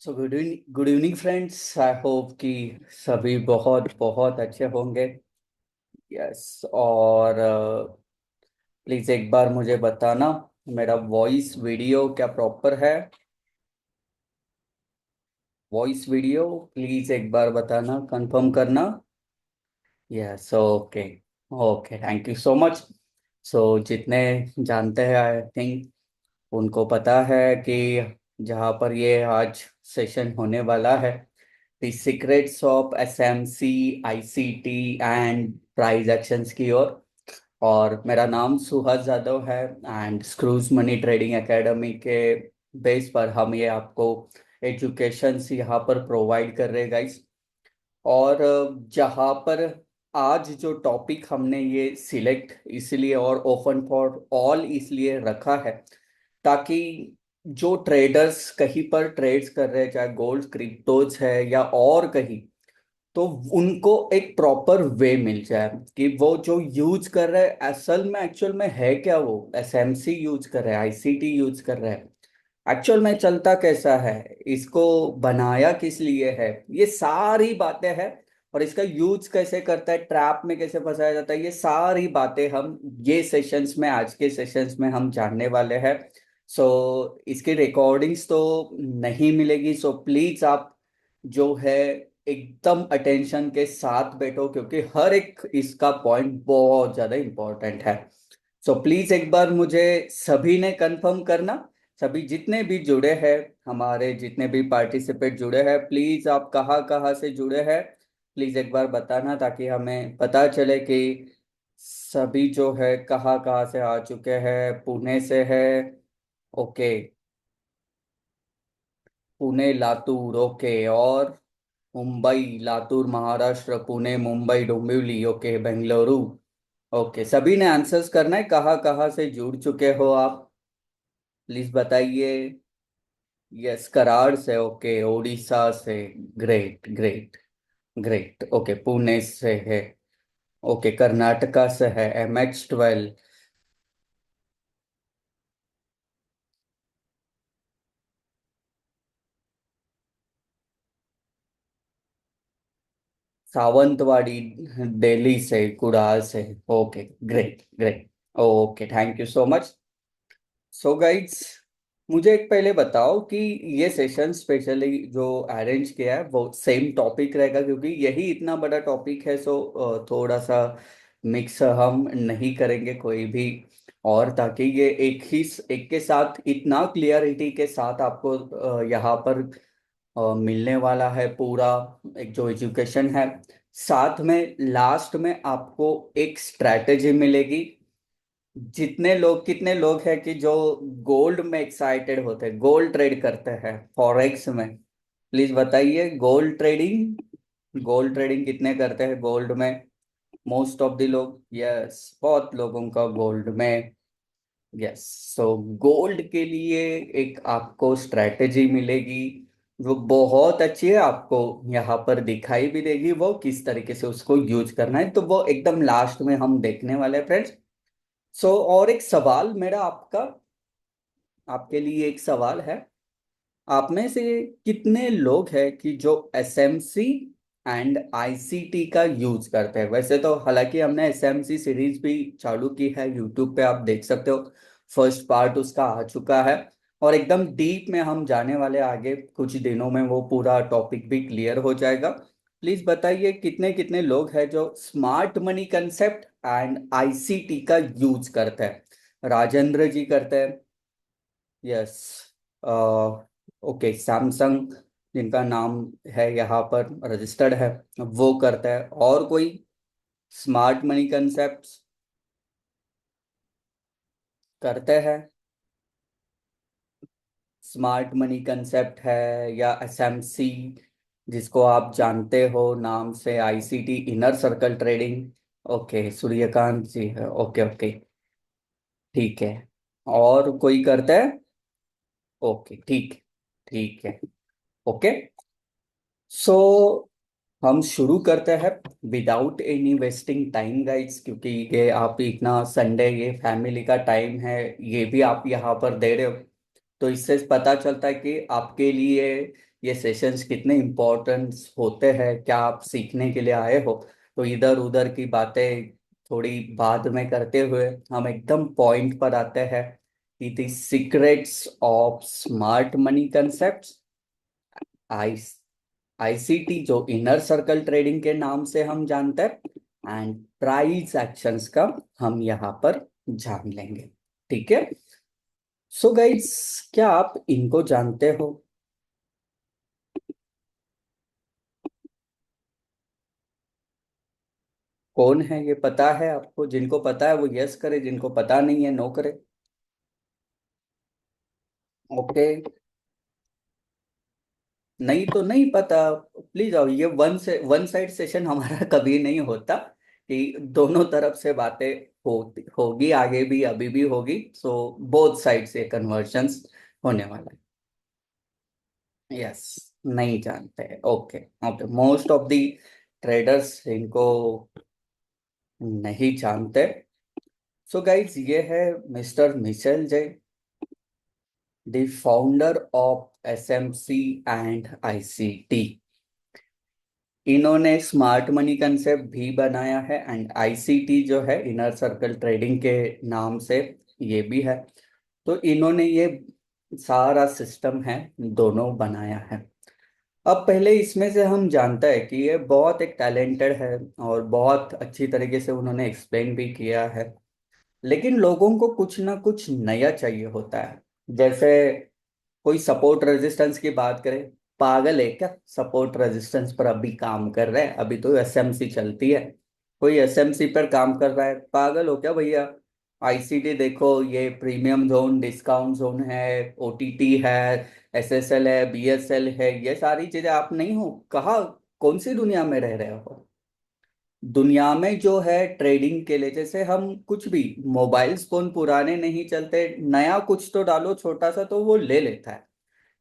So good evening friends. I hope कि सभी बहुत बहुत अच्छे होंगे। यस। और प्लीज़ एक बार मुझे बताना, मेरा वॉइस वीडियो क्या प्रॉपर है? वॉइस वीडियो प्लीज़ एक बार बताना, कंफर्म करना। Yes, okay. Okay, thank you so much. So जितने जानते हैं, आई थिंक उनको पता है कि जहाँ पर ये आज सेशन होने वाला है, the secrets of SMC, ICT and price actions की ओर। और मेरा नाम सुहास जादव है and Scrooge money trading academy के बेस पर हम ये आपको एजुकेशन यहाँ पर प्रोवाइड कर रहे हैं गाइस। और जहाँ पर आज जो टॉपिक हमने ये सिलेक्ट इसलिए और ओपन फॉर ऑल इसलिए रखा है ताकि जो ट्रेडर्स कहीं पर ट्रेड्स कर रहे हैं, चाहे गोल्ड क्रिप्टोज है या और कहीं, तो उनको एक प्रॉपर वे मिल जाए कि वो जो यूज कर रहे हैं असल में एक्चुअल में है क्या। वो एसएमसी यूज कर रहे हैं, आईसीटी यूज कर रहे हैं, एक्चुअल में चलता कैसा है, इसको बनाया किस लिए है, ये सारी बातें हैं। और इसका यूज कैसे करता है, ट्रैप में कैसे फंसाया जाता है, ये सारी बातें हम ये सेशंस में, आज के सेशंस में हम जानने वाले हैं। सो इसकी रिकॉर्डिंग्स तो नहीं मिलेगी, सो प्लीज आप जो है एकदम अटेंशन के साथ बैठो क्योंकि हर एक इसका पॉइंट बहुत ज्यादा इंपॉर्टेंट है। सो प्लीज एक बार मुझे सभी ने कंफर्म करना, सभी जितने भी जुड़े हैं, हमारे जितने भी पार्टिसिपेट जुड़े हैं, प्लीज आप कहाँ कहाँ से जुड़े हैं, प्लीज एक बार बताना ताकि हमें पता चले कि सभी जो है कहाँ कहाँ से आ चुके हैं। पुणे से है, ओके। पुणे लातूर, ओके। और मुंबई लातूर महाराष्ट्र, पुणे मुंबई डोंबिवली, ओके, बेंगलुरु। ओके, सभी ने आंसर्स करना है, कहाँ कहाँ से जुड़ चुके हो आप, प्लीज बताइए। यस, कराड़ से, ओके, उड़ीसा से, great great great, okay, Pune से है, ओके, कर्नाटका से है, MH12। सावंतवाड़ी दिल्ली से, कुडाल से, okay, great great, okay, thank you so much. So guides, मुझे एक पहले बताओ कि ये सेशन स्पेशली जो अरेंज किया है वो सेम टॉपिक रहेगा क्योंकि यही इतना बड़ा टॉपिक है। सो थोड़ा सा मिक्स हम नहीं करेंगे कोई भी, और ताकि ये एक के साथ इतना क्लियरिटी के साथ आपको यहाँ पर मिलने वाला है पूरा एक जो एजुकेशन है। साथ में लास्ट में आपको एक स्ट्रैटेजी मिलेगी। जितने लोग, कितने लोग हैं कि जो गोल्ड में एक्साइटेड होते हैं, गोल्ड ट्रेड करते हैं फॉरेक्स में, प्लीज बताइए। गोल्ड ट्रेडिंग कितने करते हैं गोल्ड में? मोस्ट ऑफ द लोग, यस, बहुत लोगों का गोल्ड में। यस। सो गोल्ड के लिए एक आपको स्ट्रेटेजी मिलेगी जो बहुत अच्छी है, आपको यहाँ पर दिखाई भी देगी वो किस तरीके से उसको यूज करना है, तो वो एकदम लास्ट में हम देखने वाले हैं फ्रेंड्स। सो और एक सवाल मेरा आपका, आपके लिए एक सवाल है। आप में से कितने लोग हैं कि जो एसएमसी एंड आईसीटी का यूज करते हैं? वैसे तो हालांकि हमने एसएमसी सीरीज भी चालू की है, यूट्यूब पे आप देख सकते हो, फर्स्ट पार्ट उसका आ चुका है। और एकदम डीप में हम जाने वाले आगे कुछ दिनों में, वो पूरा टॉपिक भी क्लियर हो जाएगा। प्लीज बताइए कितने कितने लोग हैं जो smart money concept and ICT का यूज करते हैं। राजेंद्र जी करते हैं, यस। ओके, सैमसंग जिनका नाम है यहाँ पर रजिस्टर्ड है, वो करता है। और कोई स्मार्ट मनी कंसेप्ट करते हैं? स्मार्ट मनी कंसेप्ट है या एसएमसी जिसको आप जानते हो नाम से, ICT inner circle trading, okay, Suryakant ji है, ओके ओके, ठीक है। और कोई करता है? ओके, ठीक, ठीक है, ओके। सो हम शुरू करते हैं without any wasting time guides, क्योंकि ये आप इतना संडे, ये फैमिली का टाइम है, ये भी आप यहाँ पर दे रहे हो। तो इससे पता चलता है कि आपके लिए ये सेशंस कितने इम्पोर्टेंट होते हैं, क्या आप सीखने के लिए आए हो। तो इधर उधर की बातें थोड़ी बाद में करते हुए हम एकदम पॉइंट पर आते हैं कि the secrets of smart money concept, I ICT, जो इनर सर्कल ट्रेडिंग के नाम से हम जानते हैं, एंड प्राइस एक्शंस का हम यहाँ पर जान लेंगे। ठीक है। सो गाइस, क्या आप इनको जानते हो? कौन है ये पता है आपको? जिनको पता है वो यस करे, जिनको पता नहीं है नो करे। ओके। नहीं तो नहीं पता, प्लीज आओ। ये वन साइड सेशन हमारा कभी नहीं होता, कि दोनों तरफ से बातें होगी, आगे भी अभी भी होगी। सो बोथ साइड से कन्वर्जन्स होने वाला है। यस। नहीं जानते? Okay. Okay, most of the traders इनको नहीं जानते। सो गाइज, ये है mister Michael J, the founder of SMC and ICT. इन्होंने स्मार्ट मनी कंसेप्ट भी बनाया है, एंड आईसीटी जो है इनर सर्कल ट्रेडिंग के नाम से ये भी है। तो इन्होंने ये सारा सिस्टम है दोनों बनाया है। अब पहले इसमें से हम जानता है कि ये बहुत एक टैलेंटेड है और बहुत अच्छी तरीके से उन्होंने एक्सप्लेन भी किया है। लेकिन लोगों को कुछ ना कुछ नया चाहिए होता है। जैसे कोई सपोर्ट रेजिस्टेंस की बात करें, पागल है क्या सपोर्ट रेजिस्टेंस पर अभी काम कर रहे हैं? अभी तो एसएमसी चलती है। कोई एसएमसी पर काम कर रहा है, पागल हो क्या भैया? आईसीटी देखो, ये प्रीमियम जोन, डिस्काउंट जोन है, ओटीटी है, एसएसएल है, बीएसएल है, ये सारी चीजें आप नहीं हो? कहाँ, कौन सी दुनिया में रह रहे हो? दुनिया में जो है ट्रेडिंग के लिए, जैसे हम कुछ भी मोबाइल फोन पुराने नहीं चलते, नया कुछ तो डालो छोटा सा तो वो ले लेता है।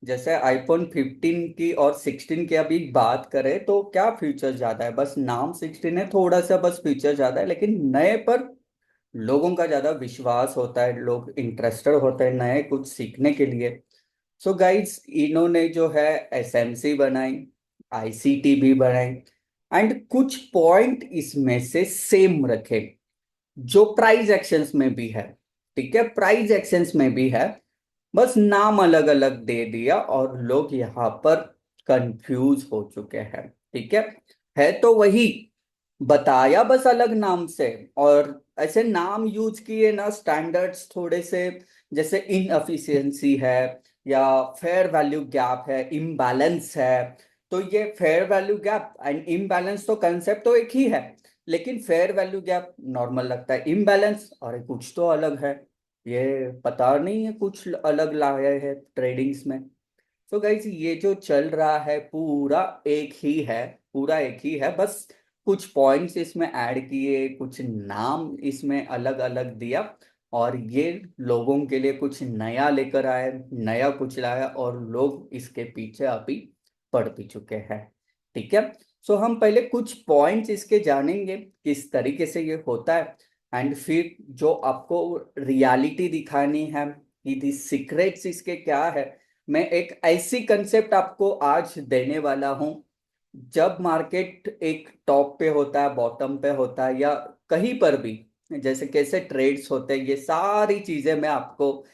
जैसे आईफोन 15 की और 16 की अभी बात करें तो क्या फीचर ज्यादा है? बस नाम 16 है, थोड़ा सा बस फीचर ज्यादा है, लेकिन नए पर लोगों का ज्यादा विश्वास होता है, लोग इंटरेस्टेड होते हैं नए कुछ सीखने के लिए। सो गाइड्स, इन्होंने जो है एसएमसी बनाई, आईसीटी भी बनाई, एंड कुछ पॉइंट इसमें से सेम रखे जो प्राइस एक्शंस में भी है। ठीक है, प्राइस एक्शंस में भी है, बस नाम अलग अलग दे दिया और लोग यहाँ पर कंफ्यूज हो चुके हैं। ठीक है तो वही बताया, बस अलग नाम से। और ऐसे नाम यूज किए ना, स्टैंडर्ड्स थोड़े से, जैसे इनएफिशिएंसी है या फेयर वैल्यू गैप है, इम्बैलेंस है। तो ये fair value gap and imbalance तो कंसेप्ट तो एक ही है, लेकिन फेयर वैल्यू गैप नॉर्मल लगता है, इम्बैलेंस और कुछ तो अलग है। ये पता नहीं है, कुछ अलग लाया है ट्रेडिंग्स में। तो गाइस, ये जो चल रहा है पूरा एक ही है, पूरा एक ही है, बस कुछ पॉइंट्स इसमें ऐड किए, कुछ नाम इसमें अलग अलग दिया, और ये लोगों के लिए कुछ नया लेकर आए, नया कुछ लाया, और लोग इसके पीछे अभी पड़ भी चुके हैं। ठीक है। सो हम पहले कुछ पॉइंट्स इसके जानेंगे किस तरीके से ये होता है, एंड फिर जो आपको रियलिटी दिखानी है कि सीक्रेट्स इसके क्या है, मैं एक ऐसी कंसेप्ट आपको आज देने वाला हूं। जब मार्केट एक टॉप पे होता है, बॉटम पे होता है, या कहीं पर भी, जैसे कैसे ट्रेड्स होते हैं, ये सारी चीजें मैं आपको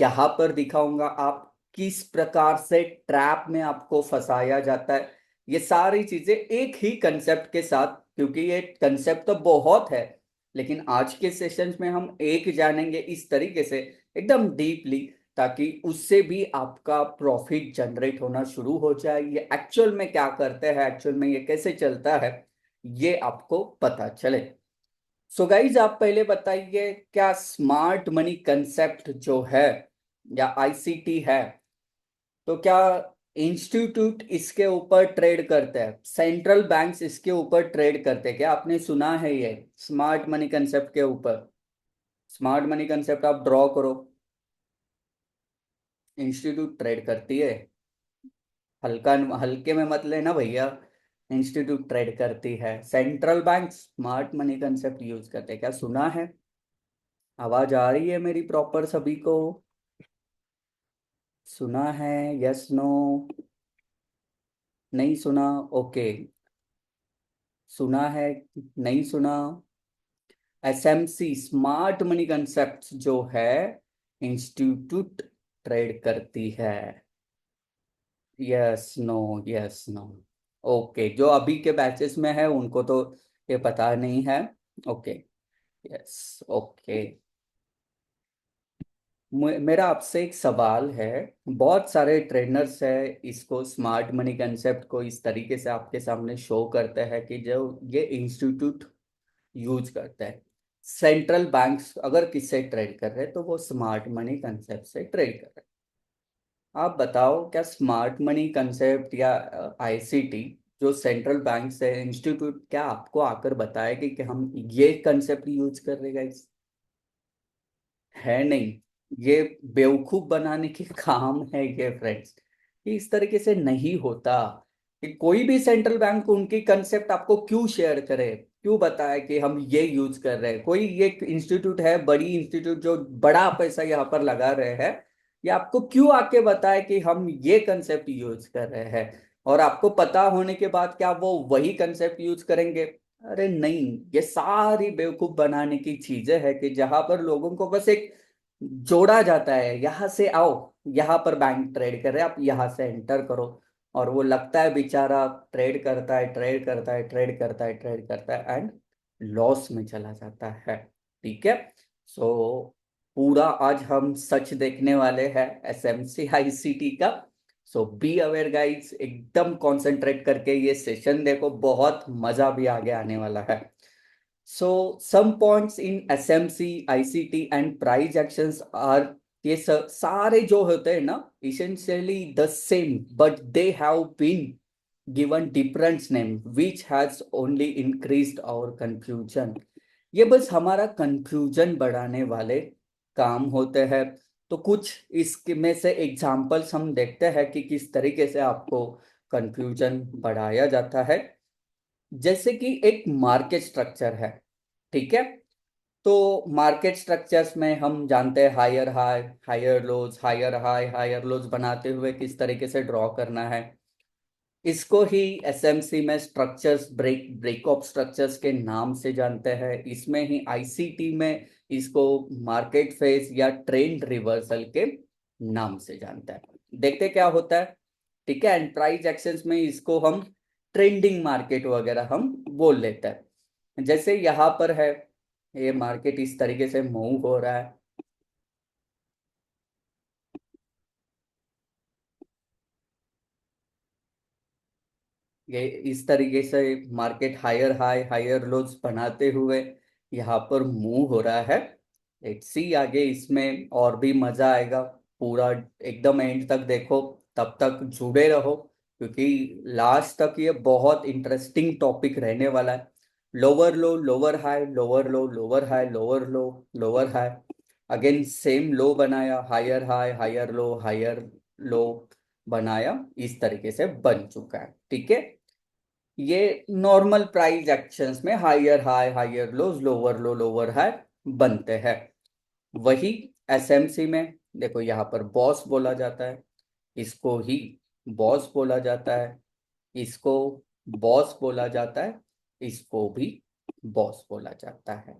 यहाँ पर दिखाऊंगा। आप किस प्रकार से ट्रैप में आपको फंसाया जाता है, ये सारी चीजें एक ही कंसेप्ट के साथ, क्योंकि ये कंसेप्ट तो बहुत है, लेकिन आज के सेशंस में हम एक जानेंगे इस तरीके से, एकदम डीपली, ताकि उससे भी आपका प्रॉफिट जनरेट होना शुरू हो जाए। ये एक्चुअल में क्या करते हैं, एक्चुअल में ये कैसे चलता है, ये आपको पता चले। सो गाइज, आप पहले बताइए, क्या स्मार्ट मनी कंसेप्ट जो है या आईसीटी है, तो क्या इंस्टीट्यूट इसके ऊपर ट्रेड करते हैं, सेंट्रल बैंक्स इसके ऊपर ट्रेड करते हैं? क्या आपने सुना है ये स्मार्ट मनी कंसेप्ट के ऊपर? स्मार्ट मनी कंसेप्ट आप ड्रॉ करो, इंस्टीट्यूट ट्रेड करती है? हल्का, हल्के में मत लेना भैया। इंस्टीट्यूट ट्रेड करती है, central bank smart money concept use करते हैं, क्या सुना है? आवाज आ रही है मेरी प्रॉपर सभी को? सुना है? Yes no? नहीं सुना? ओके। सुना है? नहीं सुना? एसएमसी स्मार्ट मनी कंसेप्ट जो है, इंस्टीट्यूट ट्रेड करती है। Yes no? Yes no? Okay, जो अभी के बैचेस में है उनको तो ये पता नहीं है। ओके। यस। ओके। मेरा आपसे एक सवाल है। बहुत सारे ट्रेनर्स है, इसको स्मार्ट मनी कंसेप्ट को इस तरीके से आपके सामने शो करते हैं कि जो ये इंस्टीट्यूट यूज करते हैं। सेंट्रल बैंक्स अगर किससे ट्रेड कर रहे हैं तो वो स्मार्ट मनी कंसेप्ट से ट्रेड कर रहे हैं। आप बताओ, क्या स्मार्ट मनी कंसेप्ट या आईसीटी जो सेंट्रल बैंक से इंस्टीट्यूट, क्या आपको आकर बताएगी कि हम ये कंसेप्ट यूज कर रहे हैं? है नहीं। ये बेवकूफ बनाने के काम है ये फ्रेंड्स। ये इस तरीके से नहीं होता कि कोई भी सेंट्रल बैंक उनकी कंसेप्ट आपको क्यों शेयर करे, क्यों बताए कि हम ये यूज कर रहे हैं। कोई ये इंस्टीट्यूट है, बड़ी इंस्टीट्यूट जो बड़ा पैसा यहाँ पर लगा रहे हैं, ये आपको क्यों आके बताए कि हम ये कंसेप्ट यूज कर रहे हैं? और आपको पता होने के बाद क्या वो वही कंसेप्ट यूज करेंगे? अरे नहीं। ये सारी बेवकूफ बनाने की चीजें है कि जहां पर लोगों को बस एक जोड़ा जाता है, यहां से आओ, यहाँ पर बैंक ट्रेड कर रहे हैं, आप यहाँ से एंटर करो। और वो लगता है बेचारा ट्रेड करता है, ट्रेड करता है, ट्रेड करता है, ट्रेड करता है एंड लॉस में चला जाता है। ठीक है। सो पूरा आज हम सच देखने वाले हैं एसएमसी आईसीटी का। सो बी अवेयर गाइड्स, एकदम कॉन्सेंट्रेट करके ये सेशन देखो, बहुत मजा भी आगे आने वाला है। So some points in SMC, ICT and price actions are, ये सारे जो होते हैं ना, essentially the same but they have been given different name which has only increased our confusion। ये बस हमारा कंफ्यूजन बढ़ाने वाले काम होते हैं। तो कुछ इसके में से एग्जांपल्स हम देखते हैं कि किस तरीके से आपको कंफ्यूजन बढ़ाया जाता है। जैसे कि एक मार्केट स्ट्रक्चर है। ठीक है। तो मार्केट स्ट्रक्चर्स में हम जानते हैं higher high, higher lows, higher high, higher lows बनाते हुए किस तरीके से ड्रॉ करना है। इसको ही एसएमसी में स्ट्रक्चर्स, ब्रेकअप स्ट्रक्चर्स के नाम से जानते हैं। इसमें ही आईसीटी में इसको मार्केट फेज या ट्रेंड रिवर्सल के नाम से जानते हैं। देखते क्या होता है। ठीक है। एंड प्राइस एक्शंस में इसको हम ट्रेंडिंग मार्केट वगैरह हम बोल लेते हैं। जैसे यहाँ पर है, ये मार्केट इस तरीके से मूव हो रहा है। ये इस तरीके से market higher high, higher lows बनाते हुए यहाँ पर मूव हो रहा है। लेट्स सी आगे इसमें और भी मजा आएगा। पूरा एकदम एंड तक देखो, तब तक जुड़े रहो, क्योंकि लास्ट तक ये बहुत इंटरेस्टिंग टॉपिक रहने वाला है। Lower low, lower high, lower low, lower high, lower low, lower high, again same low बनाया, higher high, higher low, higher low बनाया, इस तरीके से बन चुका है। ठीक है। ये नॉर्मल प्राइस एक्शंस में higher high, higher lows, lower low, lower high बनते हैं। वही एसएमसी में देखो, यहाँ पर बॉस बोला जाता है, इसको ही बॉस बोला जाता है, इसको बॉस बोला जाता है, इसको भी बॉस बोला जाता है।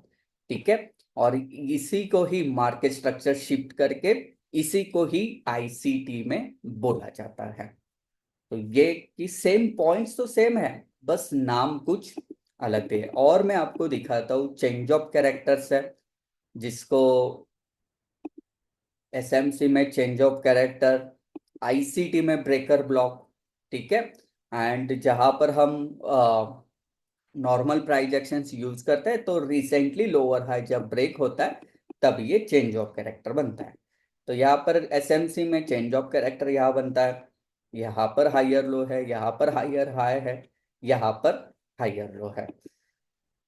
ठीक है। और इसी को ही मार्केट स्ट्रक्चर शिफ्ट करके इसी को ही आईसीटी में बोला जाता है। तो ये कि सेम पॉइंट्स तो सेम है, बस नाम कुछ अलग है। और मैं आपको दिखाता हूँ चेंज ऑफ कैरेक्टर्स है, जिसको एसएमसी में चेंज ऑफ कैरेक्टर, आईसीटी में ब्रेकर ब्लॉक। ठीक है। एंड जहां पर हम नॉर्मल प्राइस एक्शंस यूज करते हैं तो रिसेंटली लोअर हाई जब ब्रेक होता है तब ये चेंज ऑफ कैरेक्टर बनता है। तो यहाँ पर एसएमसी में चेंज ऑफ कैरेक्टर यहाँ बनता है, यहाँ पर हायर लो है, यहाँ पर हायर हाई है, यहाँ पर हायर लो है।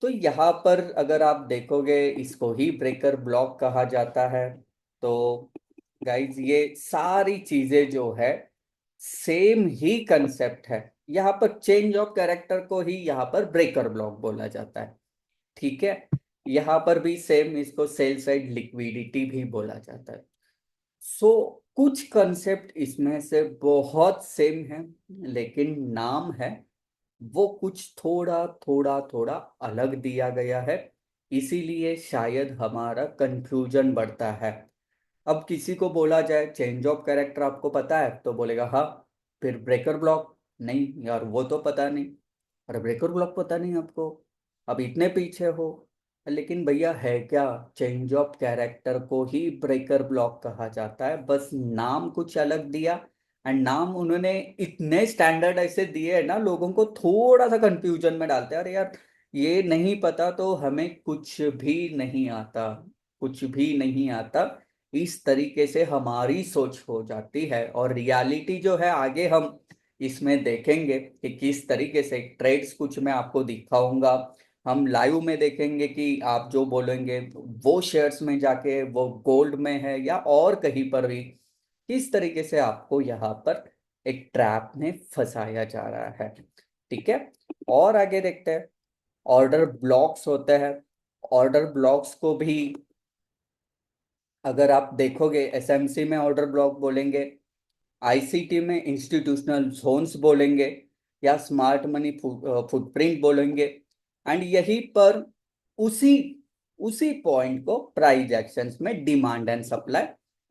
तो यहाँ पर अगर आप देखोगे, इसको ही ब्रेकर ब्लॉक कहा जाता है। तो गाइज ये सारी चीजें जो है सेम ही कंसेप्ट है। यहाँ पर चेंज ऑफ कैरेक्टर को ही यहाँ पर ब्रेकर ब्लॉक बोला जाता है। ठीक है। यहाँ पर भी सेम, इसको सेल साइड लिक्विडिटी भी बोला जाता है। सो कुछ कंसेप्ट इसमें से बहुत सेम है, लेकिन नाम है वो कुछ थोड़ा थोड़ा थोड़ा अलग दिया गया है। इसीलिए शायद हमारा कंफ्यूजन बढ़ता है। अब किसी को बोला जाए चेंज ऑफ कैरेक्टर आपको पता है, तो बोलेगा हाँ। फिर ब्रेकर ब्लॉक, नहीं यार वो तो पता नहीं। अरे ब्रेकर ब्लॉक पता नहीं आपको, अब इतने पीछे हो। लेकिन भैया है क्या, चेंज ऑफ कैरेक्टर को ही ब्रेकर ब्लॉक कहा जाता है, बस नाम कुछ अलग दिया। एंड नाम उन्होंने इतने स्टैंडर्ड ऐसे दिए है ना, लोगों को थोड़ा सा कंफ्यूजन में डालते हैं। अरे यार ये नहीं पता तो हमें कुछ भी नहीं आता, कुछ भी नहीं आता। इस तरीके से हमारी सोच हो जाती है, और रियलिटी जो है आगे हम इसमें देखेंगे कि किस तरीके से ट्रेड्स कुछ मैं आपको दिखाऊंगा। हम लाइव में देखेंगे कि आप जो बोलेंगे वो शेयर्स में जाके वो गोल्ड में है या और कहीं पर भी, किस तरीके से आपको यहाँ पर एक ट्रैप में फंसाया जा रहा है। ठीक है, और आगे देखते हैं। ऑर्डर ब्लॉक्स होते हैं। ऑर्डर ब्लॉक्स को भी अगर आप देखोगे, एसएमसी में ऑर्डर ब्लॉक बोलेंगे, आईसीटी में इंस्टीट्यूशनल जोन्स बोलेंगे, या स्मार्ट मनी फुटप्रिंट बोलेंगे। एंड यहीं पर उसी उसी पॉइंट को प्राइस एक्शंस में डिमांड एंड सप्लाई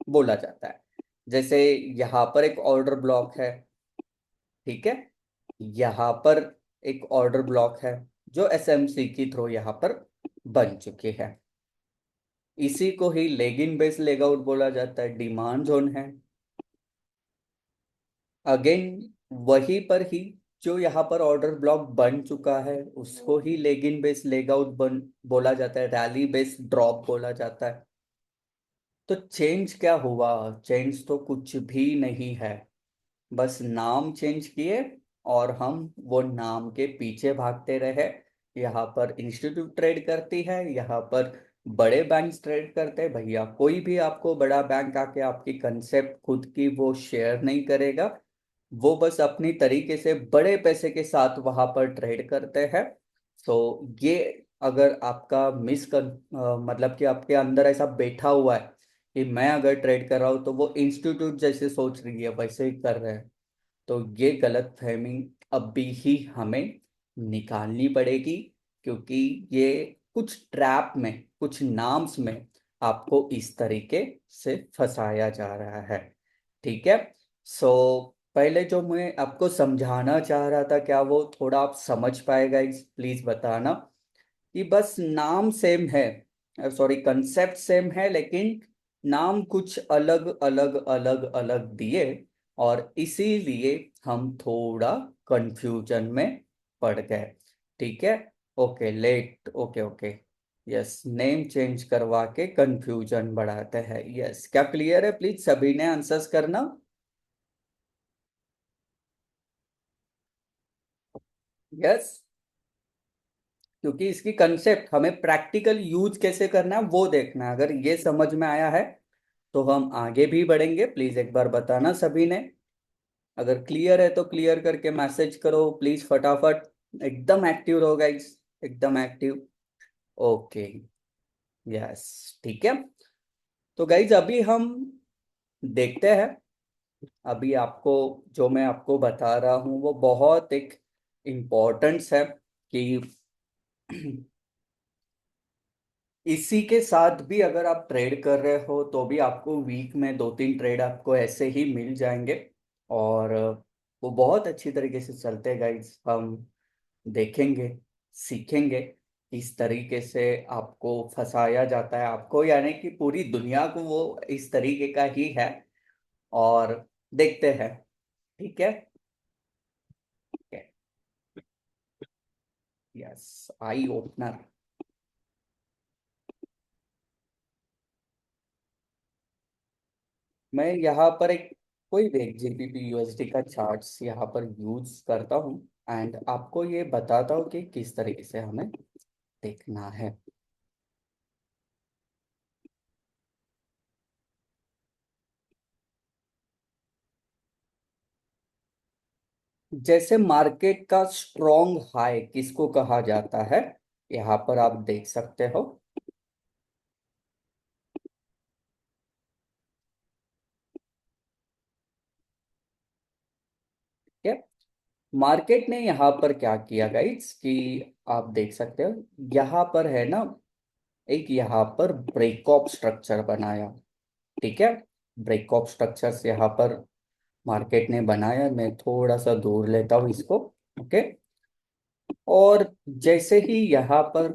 बोला जाता है। जैसे यहाँ पर एक ऑर्डर ब्लॉक है, ठीक है, यहाँ पर एक ऑर्डर ब्लॉक है जो एसएमसी के थ्रू यहाँ पर बन चुकी है। इसी को ही leg in base leg out बोला जाता है, डिमांड जोन है। अगेन वहीं पर ही जो यहाँ पर ऑर्डर ब्लॉक बन चुका है उसको ही leg in base leg out बन बोला जाता है, रैली बेस ड्रॉप बोला जाता है। तो चेंज क्या हुआ, चेंज तो कुछ भी नहीं है, बस नाम चेंज किए और हम वो नाम के पीछे भागते रहे। यहाँ पर इंस्टीट्यूट ट्रेड करती है, यहाँ पर बड़े बैंक ट्रेड करते हैं। भैया कोई भी आपको बड़ा बैंक आके आपकी कंसेप्ट खुद की वो शेयर नहीं करेगा, वो बस अपनी तरीके से बड़े पैसे के साथ वहां पर ट्रेड करते हैं। सो ये अगर आपका मतलब कि आपके अंदर ऐसा बैठा हुआ है कि मैं अगर ट्रेड कर रहा हूँ तो वो इंस्टीट्यूट जैसे सोच रही है वैसे ही कर रहे हैं, तो ये गलत फहमी अभी ही हमें निकालनी पड़ेगी। क्योंकि ये कुछ ट्रैप में, कुछ नाम्स में आपको इस तरीके से फंसाया जा रहा है। ठीक है। सो पहले जो मैं आपको समझाना चाह रहा था, क्या वो थोड़ा आप समझ पाएगा, इस प्लीज बताना। कि बस नाम सेम है, सॉरी कंसेप्ट सेम है, लेकिन नाम कुछ अलग अलग अलग अलग दिए, और इसीलिए हम थोड़ा कंफ्यूजन में पड़ गए। ठीक है, okay let, okay okay, yes, name change करवा के कंफ्यूजन बढ़ाते हैं। यस, क्या क्लियर है? प्लीज सभी ने आंसर्स करना। यस, क्योंकि इसकी कंसेप्ट हमें प्रैक्टिकल यूज कैसे करना है वो देखना है। अगर ये समझ में आया है तो हम आगे भी बढ़ेंगे। प्लीज एक बार बताना सभी ने। अगर क्लियर है तो क्लियर करके मैसेज करो प्लीज फटाफट। एकदम एक्टिव रहो गाइस, एकदम एक्टिव। ओके, यस, ठीक है। तो गाइज अभी हम देखते हैं। अभी आपको जो मैं आपको बता रहा हूँ वो बहुत एक इम्पोर्टेंस है कि इसी के साथ भी अगर आप ट्रेड कर रहे हो तो भी आपको वीक में 2-3 ट्रेड आपको ऐसे ही मिल जाएंगे। और वो बहुत अच्छी तरीके से चलते हैं गाइज। हम देखेंगे, सीखेंगे इस तरीके से आपको फंसाया जाता है, आपको यानी कि पूरी दुनिया को वो इस तरीके का ही है। और देखते हैं। ठीक है, यस, आई ओपनर। मैं यहाँ पर एक कोई भी एक जीबीपी यूएसडी का चार्ट्स यहाँ पर यूज करता हूँ, एंड आपको ये बताता हूँ कि किस तरीके से हमें देखना है। जैसे मार्केट का स्ट्रॉन्ग हाई किसको कहा जाता है, यहाँ पर आप देख सकते हो। ठीक है। मार्केट ने यहाँ पर क्या किया गाइस कि आप देख सकते हो यहाँ पर है ना, एक यहाँ पर ब्रेक ऑफ स्ट्रक्चर बनाया। ठीक है। ब्रेक ऑफ स्ट्रक्चर्स यहाँ पर मार्केट ने बनाया, मैं थोड़ा सा दूर लेता हूँ इसको। ओके। और जैसे ही यहाँ पर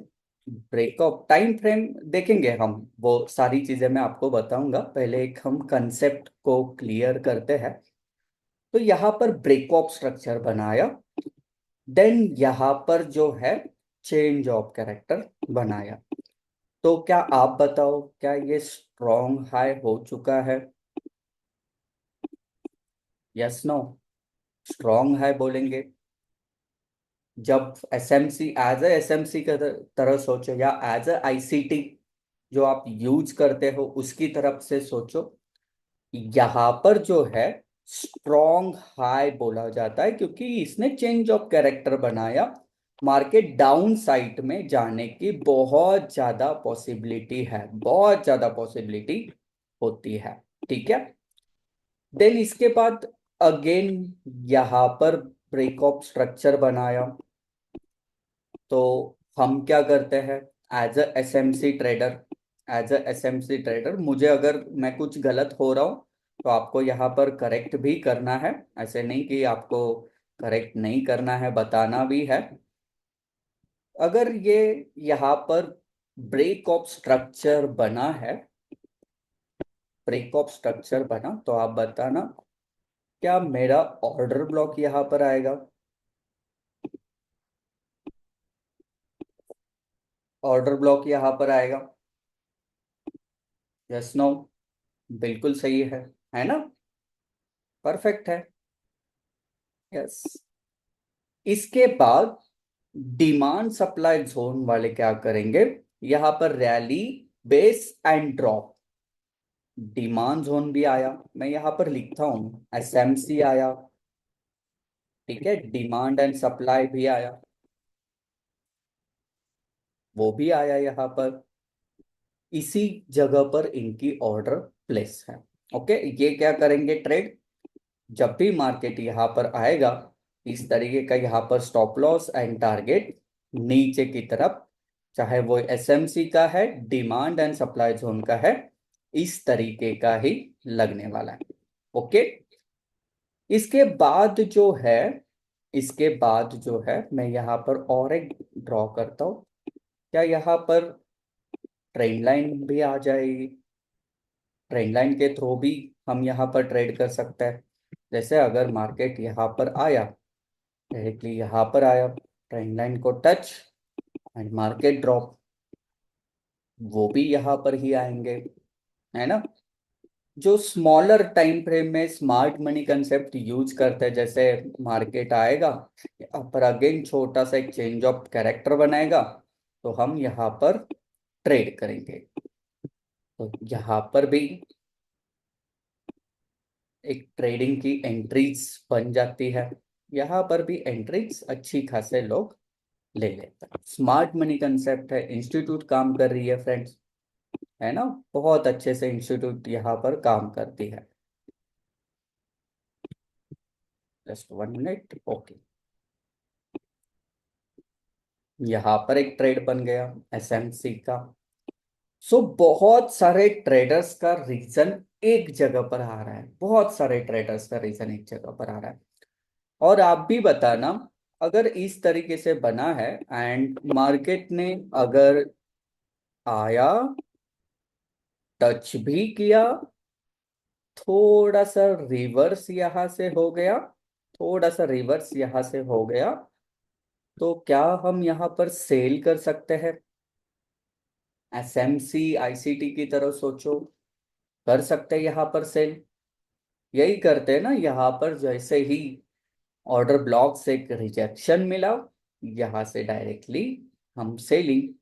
ब्रेकअप टाइम फ्रेम देखेंगे हम, वो सारी चीजें मैं आपको बताऊंगा, पहले एक हम कंसेप्ट को क्लियर करते हैं। तो यहाँ पर ब्रेकअप स्ट्रक्चर बनाया, देन यहाँ पर जो है चेंज ऑफ कैरेक्टर बनाया। तो क्या आप बताओ, क्या ये स्ट्रॉन्ग हाई हो चुका है? Yes no? स्ट्रॉन्ग हाई बोलेंगे जब एसएमसी एज ए एसएमसी का तरह सोचो, या एज ए आईसीटी जो आप यूज करते हो उसकी तरफ से सोचो। यहाँ पर जो है स्ट्रॉन्ग हाई बोला जाता है क्योंकि इसने चेंज ऑफ कैरेक्टर बनाया। मार्केट डाउन साइड में जाने की बहुत ज्यादा पॉसिबिलिटी है, बहुत ज्यादा पॉसिबिलिटी होती है। ठीक है। देन इसके बाद अगेन यहाँ पर ब्रेक ऑफ स्ट्रक्चर बनाया। तो हम क्या करते हैं as a SMC trader, as a SMC trader मुझे अगर मैं कुछ गलत हो रहा हूँ तो आपको यहाँ पर करेक्ट भी करना है। ऐसे नहीं कि आपको करेक्ट नहीं करना है, बताना भी है। अगर ये यहाँ पर ब्रेक ऑफ स्ट्रक्चर बना है, ब्रेक ऑफ स्ट्रक्चर बना, तो आप बताना क्या मेरा ऑर्डर ब्लॉक यहाँ पर आएगा? ऑर्डर ब्लॉक यहाँ पर आएगा? Yes no? बिल्कुल सही है ना? परफेक्ट है। यस। इसके बाद डिमांड सप्लाई जोन वाले क्या करेंगे, यहां पर rally, base and drop. Demand zone भी आया, मैं यहां पर लिखता हूं एसएमसी आया। ठीक है। डिमांड एंड सप्लाई भी आया, वो भी आया यहाँ पर। इसी जगह पर इनकी ऑर्डर प्लेस है। ओके। ये क्या करेंगे ट्रेड, जब भी मार्केट यहाँ पर आएगा इस तरीके का यहाँ पर स्टॉप लॉस एंड टारगेट नीचे की तरफ, चाहे वो एसएमसी का है, डिमांड एंड सप्लाई जोन का है, इस तरीके का ही लगने वाला है। ओके। इसके बाद जो है, इसके बाद जो है मैं यहाँ पर और एक ड्रॉ करता हूँ। क्या यहाँ पर ट्रेंड लाइन भी आ जाएगी? ट्रेंड लाइन के थ्रू भी हम यहाँ पर ट्रेड कर सकते हैं। जैसे अगर मार्केट यहाँ पर आया, डायरेक्टली यहाँ पर आया, ट्रेंड लाइन को टच एंड मार्केट ड्रॉप, वो भी यहाँ पर ही आएंगे, है ना? जो स्मॉलर टाइम फ्रेम में स्मार्ट मनी कंसेप्ट यूज करते हैं, जैसे मार्केट आएगा यहाँ पर अगेन छोटा सा एक चेंज ऑफ कैरेक्टर बनाएगा, तो हम यहाँ पर ट्रेड करेंगे। तो यहाँ पर भी एक ट्रेडिंग की एंट्रीज बन जाती है। यहाँ पर भी एंट्रीज अच्छी खासे लोग ले लेता है। स्मार्ट मनी कंसेप्ट है, इंस्टीट्यूट काम कर रही है फ्रेंड्स, है ना? बहुत अच्छे से इंस्टीट्यूट यहाँ पर काम करती है। Just 1 minute. ओके। यहाँ पर एक ट्रेड बन गया एसएमसी का। सो बहुत सारे ट्रेडर्स का रीजन एक जगह पर आ रहा है, बहुत सारे ट्रेडर्स का रीजन एक जगह पर आ रहा है। और आप भी बताना, अगर इस तरीके से बना है एंड मार्केट ने अगर आया, टच भी किया, थोड़ा सा रिवर्स यहां से हो गया, थोड़ा सा रिवर्स यहां से हो गया, तो क्या हम यहां पर सेल कर सकते हैं? एसएमसी आईसीटी की तरह सोचो, कर सकते हैं यहां पर सेल। यही करते हैं ना, यहाँ पर जैसे ही ऑर्डर ब्लॉक से एक रिजेक्शन मिला, यहाँ से डायरेक्टली हम selling.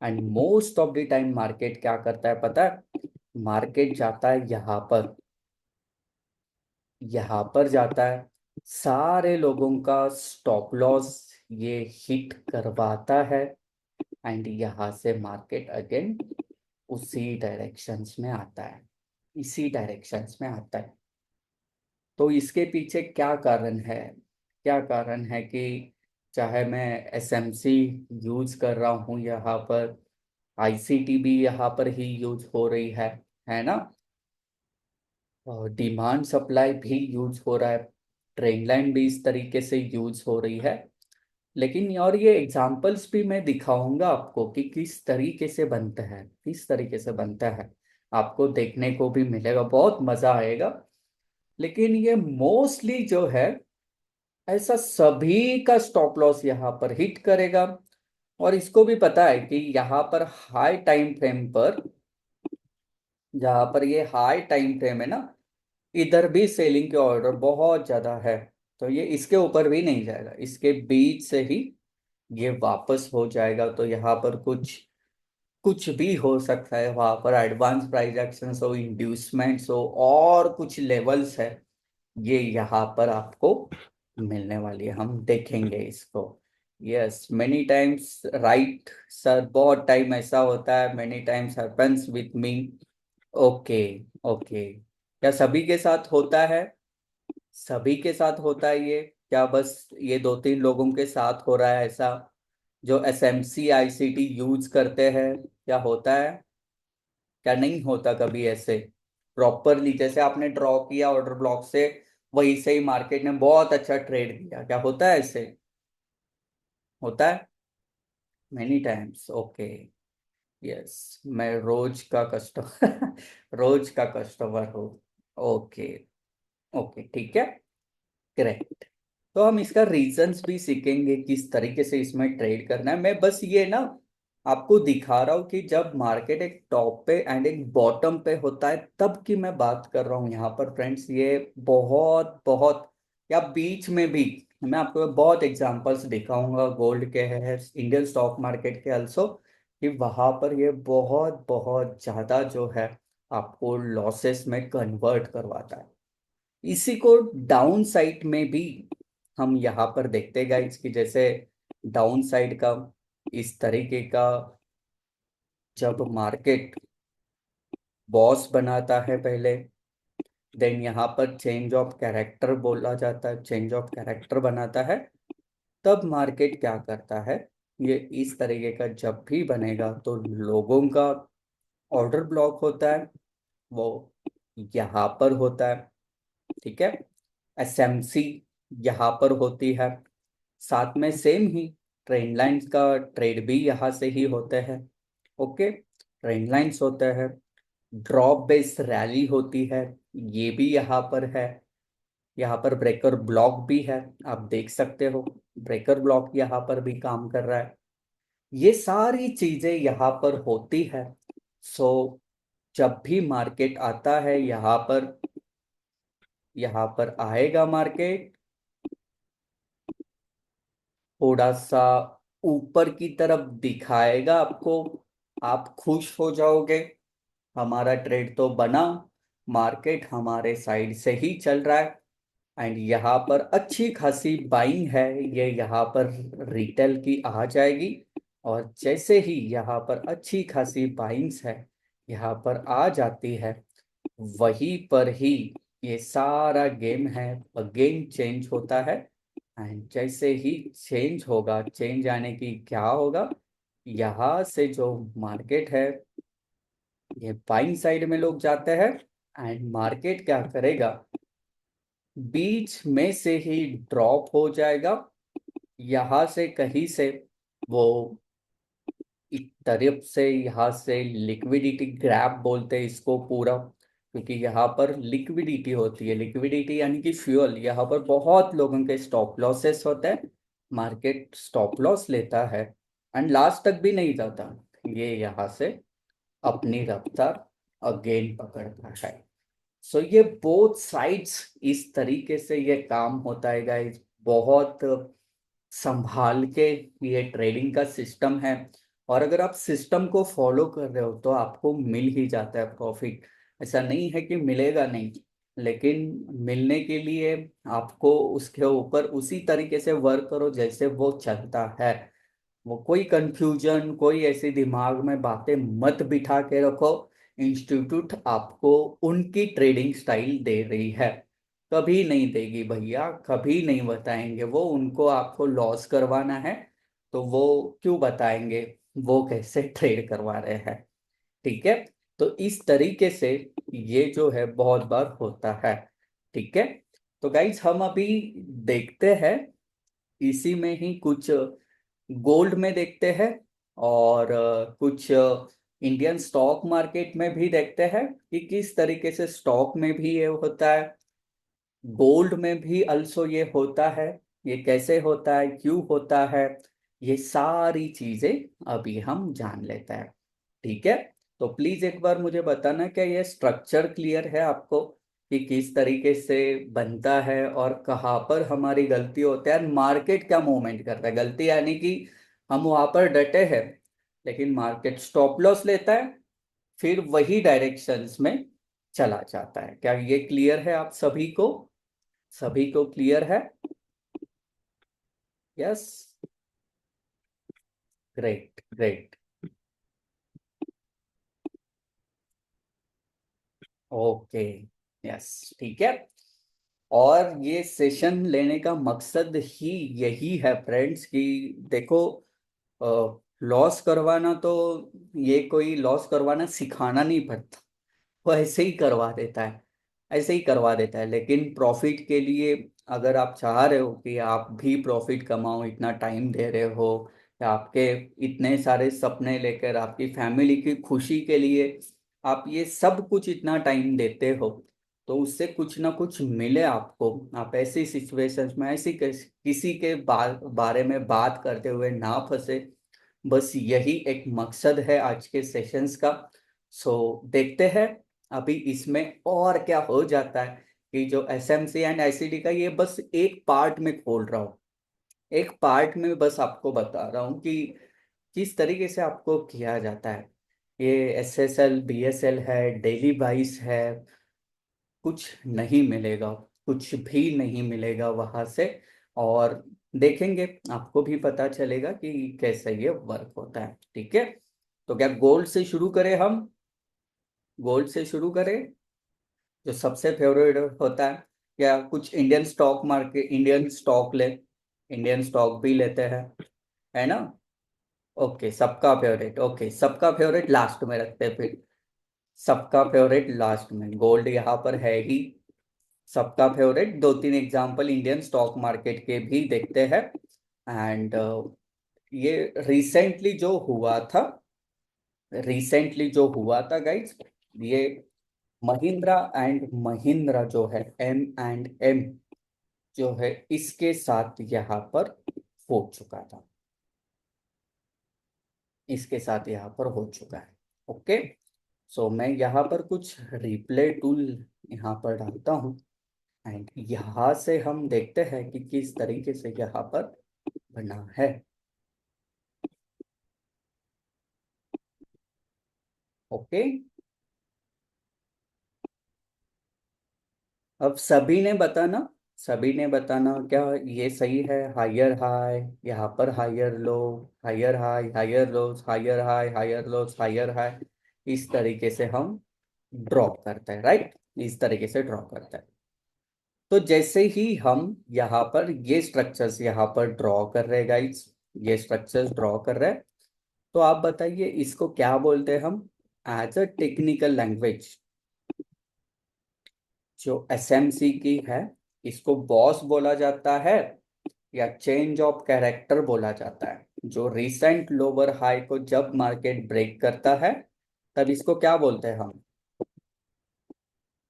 And most of the time market क्या करता है पता है? मार्केट जाता है यहाँ पर, यहाँ पर जाता है, सारे लोगों का स्टॉप लॉस ये हिट करवाता है, एंड यहाँ से मार्केट अगेन उसी डायरेक्शंस में आता है, इसी डायरेक्शंस में आता है। तो इसके पीछे क्या कारण है? क्या कारण है कि चाहे मैं एसएमसी यूज कर रहा हूँ यहाँ पर, आईसीटी भी यहाँ पर ही यूज हो रही है ना, और डिमांड सप्लाई भी यूज हो रहा है, ट्रेन लाइन भी इस तरीके से यूज हो रही है। लेकिन और ये एग्जांपल्स भी मैं दिखाऊंगा आपको कि किस तरीके से बनता है, किस तरीके से बनता है, आपको देखने को भी मिलेगा, बहुत मजा आएगा। लेकिन ये मोस्टली जो है, ऐसा सभी का स्टॉप लॉस यहाँ पर हिट करेगा। और इसको भी पता है कि यहाँ पर हाई टाइम फ्रेम पर, जहाँ पर ये हाई टाइम फ्रेम है ना, इधर भी सेलिंग के ऑर्डर बहुत ज्यादा है। तो ये इसके ऊपर भी नहीं जाएगा, इसके बीच से ही ये वापस हो जाएगा। तो यहाँ पर कुछ कुछ भी हो सकता है, वहां पर एडवांस प्राइस एक्शन हो, इंड्यूसमेंट्स हो, और कुछ लेवल्स है, ये यहाँ पर आपको मिलने वाली है, हम देखेंगे इसको। Yes, many times right sir, बहुत टाइम ऐसा होता है, many times happens with me. Okay, okay, क्या सभी के साथ होता है? सभी के साथ होता है ये? क्या बस ये दो तीन लोगों के साथ हो रहा है ऐसा, जो एसएमसी आईसीटी यूज करते हैं? क्या होता है? क्या नहीं होता कभी ऐसे प्रॉपरली, जैसे आपने ड्रॉ किया ऑर्डर ब्लॉक से, वही से ही मार्केट ने बहुत अच्छा ट्रेड किया, क्या होता है ऐसे? होता है मेनी टाइम्स। ओके, यस, मैं रोज का कस्टमर रोज का कस्टमर हूँ। ओके, ओके, ठीक है, करेक्ट। तो हम इसका रीजंस भी सीखेंगे, किस तरीके से इसमें ट्रेड करना है। मैं बस ये ना आपको दिखा रहा हूँ कि जब मार्केट एक टॉप पे एंड एक बॉटम पे होता है तब की मैं बात कर रहा हूँ यहाँ पर फ्रेंड्स। ये बहुत बहुत, या बीच में भी मैं आपको बहुत एग्जांपल्स दिखाऊंगा, गोल्ड के है, इंडियन स्टॉक मार्केट के अल्सो, कि वहां पर ये बहुत बहुत ज्यादा जो है आपको लॉसेस में कन्वर्ट करवाता है। इसी को डाउन साइड में भी हम यहाँ पर देखते गए, इसकी जैसे डाउन साइड का इस तरीके का, जब मार्केट बॉस बनाता है पहले, देन यहाँ पर चेंज ऑफ कैरेक्टर बोला जाता है, चेंज ऑफ कैरेक्टर बनाता है, तब मार्केट क्या करता है, ये इस तरीके का जब भी बनेगा तो लोगों का ऑर्डर ब्लॉक होता है, वो यहाँ पर होता है, ठीक है, एसएमसी यहाँ पर होती है, साथ में सेम ही ट्रेंड लाइंस का ट्रेड भी यहाँ से ही होते हैं। ओके, ट्रेंड लाइंस होते हैं, ड्रॉप बेस्ड रैली होती है, ये भी यहाँ पर है, यहाँ पर ब्रेकर ब्लॉक भी है, आप देख सकते हो, ब्रेकर ब्लॉक यहाँ पर भी काम कर रहा है। ये सारी चीजें यहाँ पर होती है। सो जब भी मार्केट आता है यहाँ पर, यहाँ पर आएगा मार्केट, थोड़ा सा ऊपर की तरफ दिखाएगा आपको, आप खुश हो जाओगे, हमारा ट्रेड तो बना, मार्केट हमारे साइड से ही चल रहा है, एंड यहाँ पर अच्छी खासी बाइंग है, ये यहाँ पर रिटेल की आ जाएगी। और जैसे ही यहाँ पर अच्छी खासी बाइंग्स है यहाँ पर आ जाती है, वहीं पर ही ये सारा गेम है अगेन चेंज होता है। एंड जैसे ही चेंज होगा, चेंज आने की क्या होगा, यहाँ से जो मार्केट है, ये बाइंग साइड में लोग जाते हैं, एंड मार्केट क्या करेगा, बीच में से ही ड्रॉप हो जाएगा, यहाँ से कहीं से वो एक तरफ से, यहाँ से लिक्विडिटी ग्रैब बोलते हैं इसको पूरा, क्योंकि यहाँ पर लिक्विडिटी होती है, लिक्विडिटी यानी कि फ्यूल, यहाँ पर बहुत लोगों के स्टॉप लॉसेस होते हैं, मार्केट स्टॉप लॉस लेता है एंड लास्ट तक भी नहीं जाता, ये यहाँ से अपनी रफ्तार अगेन पकड़ता है। सो ये बोथ साइड्स इस तरीके से ये काम होता है गाइस, बहुत संभाल के ये ट्रेडिंग का सिस्टम है। और अगर आप सिस्टम को फॉलो कर रहे हो तो आपको मिल ही जाता है प्रॉफिट, ऐसा नहीं है कि मिलेगा नहीं, लेकिन मिलने के लिए आपको उसके ऊपर उसी तरीके से वर्क करो जैसे वो चलता है। वो कोई कंफ्यूजन, कोई ऐसी दिमाग में बातें मत बिठा के रखो, इंस्टीट्यूट आपको उनकी ट्रेडिंग स्टाइल दे रही है, कभी नहीं देगी भैया, कभी नहीं बताएंगे वो, उनको आपको लॉस करवाना है तो वो क्यों बताएंगे, वो कैसे ट्रेड करवा रहे हैं। ठीक है, तो इस तरीके से ये जो है बहुत बार होता है। ठीक है, तो गाइज हम अभी देखते हैं इसी में ही कुछ गोल्ड में देखते हैं, और कुछ इंडियन स्टॉक मार्केट में भी देखते हैं कि किस तरीके से स्टॉक में भी ये होता है, गोल्ड में भी अल्सो ये होता है, ये कैसे होता है, क्यों होता है, ये सारी चीजें अभी हम जान लेते हैं। ठीक है, तो प्लीज एक बार मुझे बताना क्या ये स्ट्रक्चर क्लियर है आपको कि किस तरीके से बनता है और कहाँ पर हमारी गलती होती है, मार्केट क्या मूवमेंट करता है, गलती यानी कि हम वहां पर डटे हैं लेकिन मार्केट स्टॉप लॉस लेता है, फिर वही डायरेक्शंस में चला जाता है। क्या ये क्लियर है आप सभी को, सभी को क्लियर है? Yes, great great. Okay, yes, ठीक है। और ये सेशन लेने का मकसद ही यही है फ्रेंड्स कि देखो, लॉस करवाना तो, ये कोई लॉस करवाना सिखाना नहीं पड़ता, वो ऐसे ही करवा देता है, ऐसे ही करवा देता है। लेकिन प्रॉफिट के लिए अगर आप चाह रहे हो कि आप भी प्रॉफिट कमाओ, इतना टाइम दे रहे हो, या आपके इतने सारे सपने लेकर आपकी फैमिली की खुशी के लिए आप ये सब कुछ इतना टाइम देते हो, तो उससे कुछ ना कुछ मिले आपको, आप ऐसी सिचुएशंस में ऐसी किसी के बारे में बात करते हुए ना फंसे, बस यही एक मकसद है आज के सेशंस का। सो देखते हैं अभी इसमें और क्या हो जाता है, कि जो एसएमसी एंड आईसीडी का ये बस एक पार्ट में खोल रहा हूँ, एक पार्ट में बस आपको बता रहा हूँ कि किस तरीके से आपको किया जाता है। ये एसएसएल बीएसएल है, डेली बाइस है, कुछ नहीं मिलेगा, कुछ भी नहीं मिलेगा वहां से। और देखेंगे, आपको भी पता चलेगा कि कैसे ये वर्क होता है। ठीक है, तो क्या गोल्ड से शुरू करें हम, गोल्ड से शुरू करें जो सबसे फेवरेट होता है, या कुछ Indian stock market, Indian stock ले, इंडियन स्टॉक भी लेते हैं, है ना? ओके, सबका फेवरेट, ओके सबका फेवरेट लास्ट में रखते हैं फिर, सबका फेवरेट लास्ट में, गोल्ड यहाँ पर है ही सबका फेवरेट। दो तीन एग्जांपल इंडियन स्टॉक मार्केट के भी देखते हैं। एंड ये रिसेंटली जो हुआ था, रिसेंटली जो हुआ था गाइज, ये महिंद्रा एंड महिंद्रा जो है, M&M जो है, इसके साथ यहाँ पर हो चुका था, इसके साथ यहाँ पर हो चुका है। ओके, सो मैं यहाँ पर कुछ रिप्ले टूल यहाँ पर डालता हूँ, एंड यहाँ से हम देखते हैं कि किस तरीके से यहाँ पर बना है। ओके, अब सभी ने बताना, सभी ने बताना क्या ये सही है, हायर हाई, यहाँ पर higher low, higher high, higher lows, higher high, higher lows, higher high, इस तरीके से हम ड्रॉ करते हैं, राइट? इस तरीके से ड्रॉ करते हैं। तो जैसे ही हम यहाँ पर ये स्ट्रक्चर्स यहाँ पर ड्रॉ कर रहे हैं गाइस, ये स्ट्रक्चर्स ड्रॉ कर रहे हैं, तो आप बताइए इसको क्या बोलते हैं हम, एज अ टेक्निकल लैंग्वेज जो एसएमसी की है, इसको बॉस बोला जाता है, या चेंज ऑफ कैरेक्टर बोला जाता है। जो रिसेंट लोअर हाई को जब मार्केट ब्रेक करता है, तब इसको क्या बोलते हैं हम,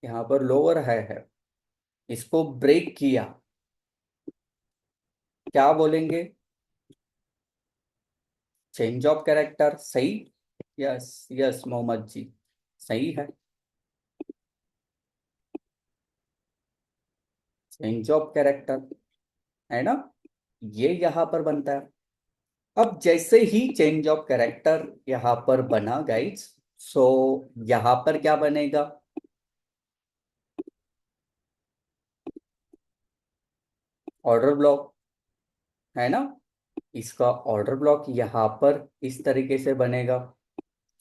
यहाँ पर लोअर हाई है, इसको ब्रेक किया, क्या बोलेंगे? चेंज ऑफ कैरेक्टर, सही? यस, यस मोहम्मद जी, सही है, चेंज ऑफ कैरेक्टर, है ना? ये यहाँ पर बनता है। अब जैसे ही चेंज ऑफ कैरेक्टर यहाँ पर बना गाइड्स, सो यहाँ पर क्या बनेगा, ऑर्डर ब्लॉक, है ना? इसका ऑर्डर ब्लॉक यहाँ पर इस तरीके से बनेगा,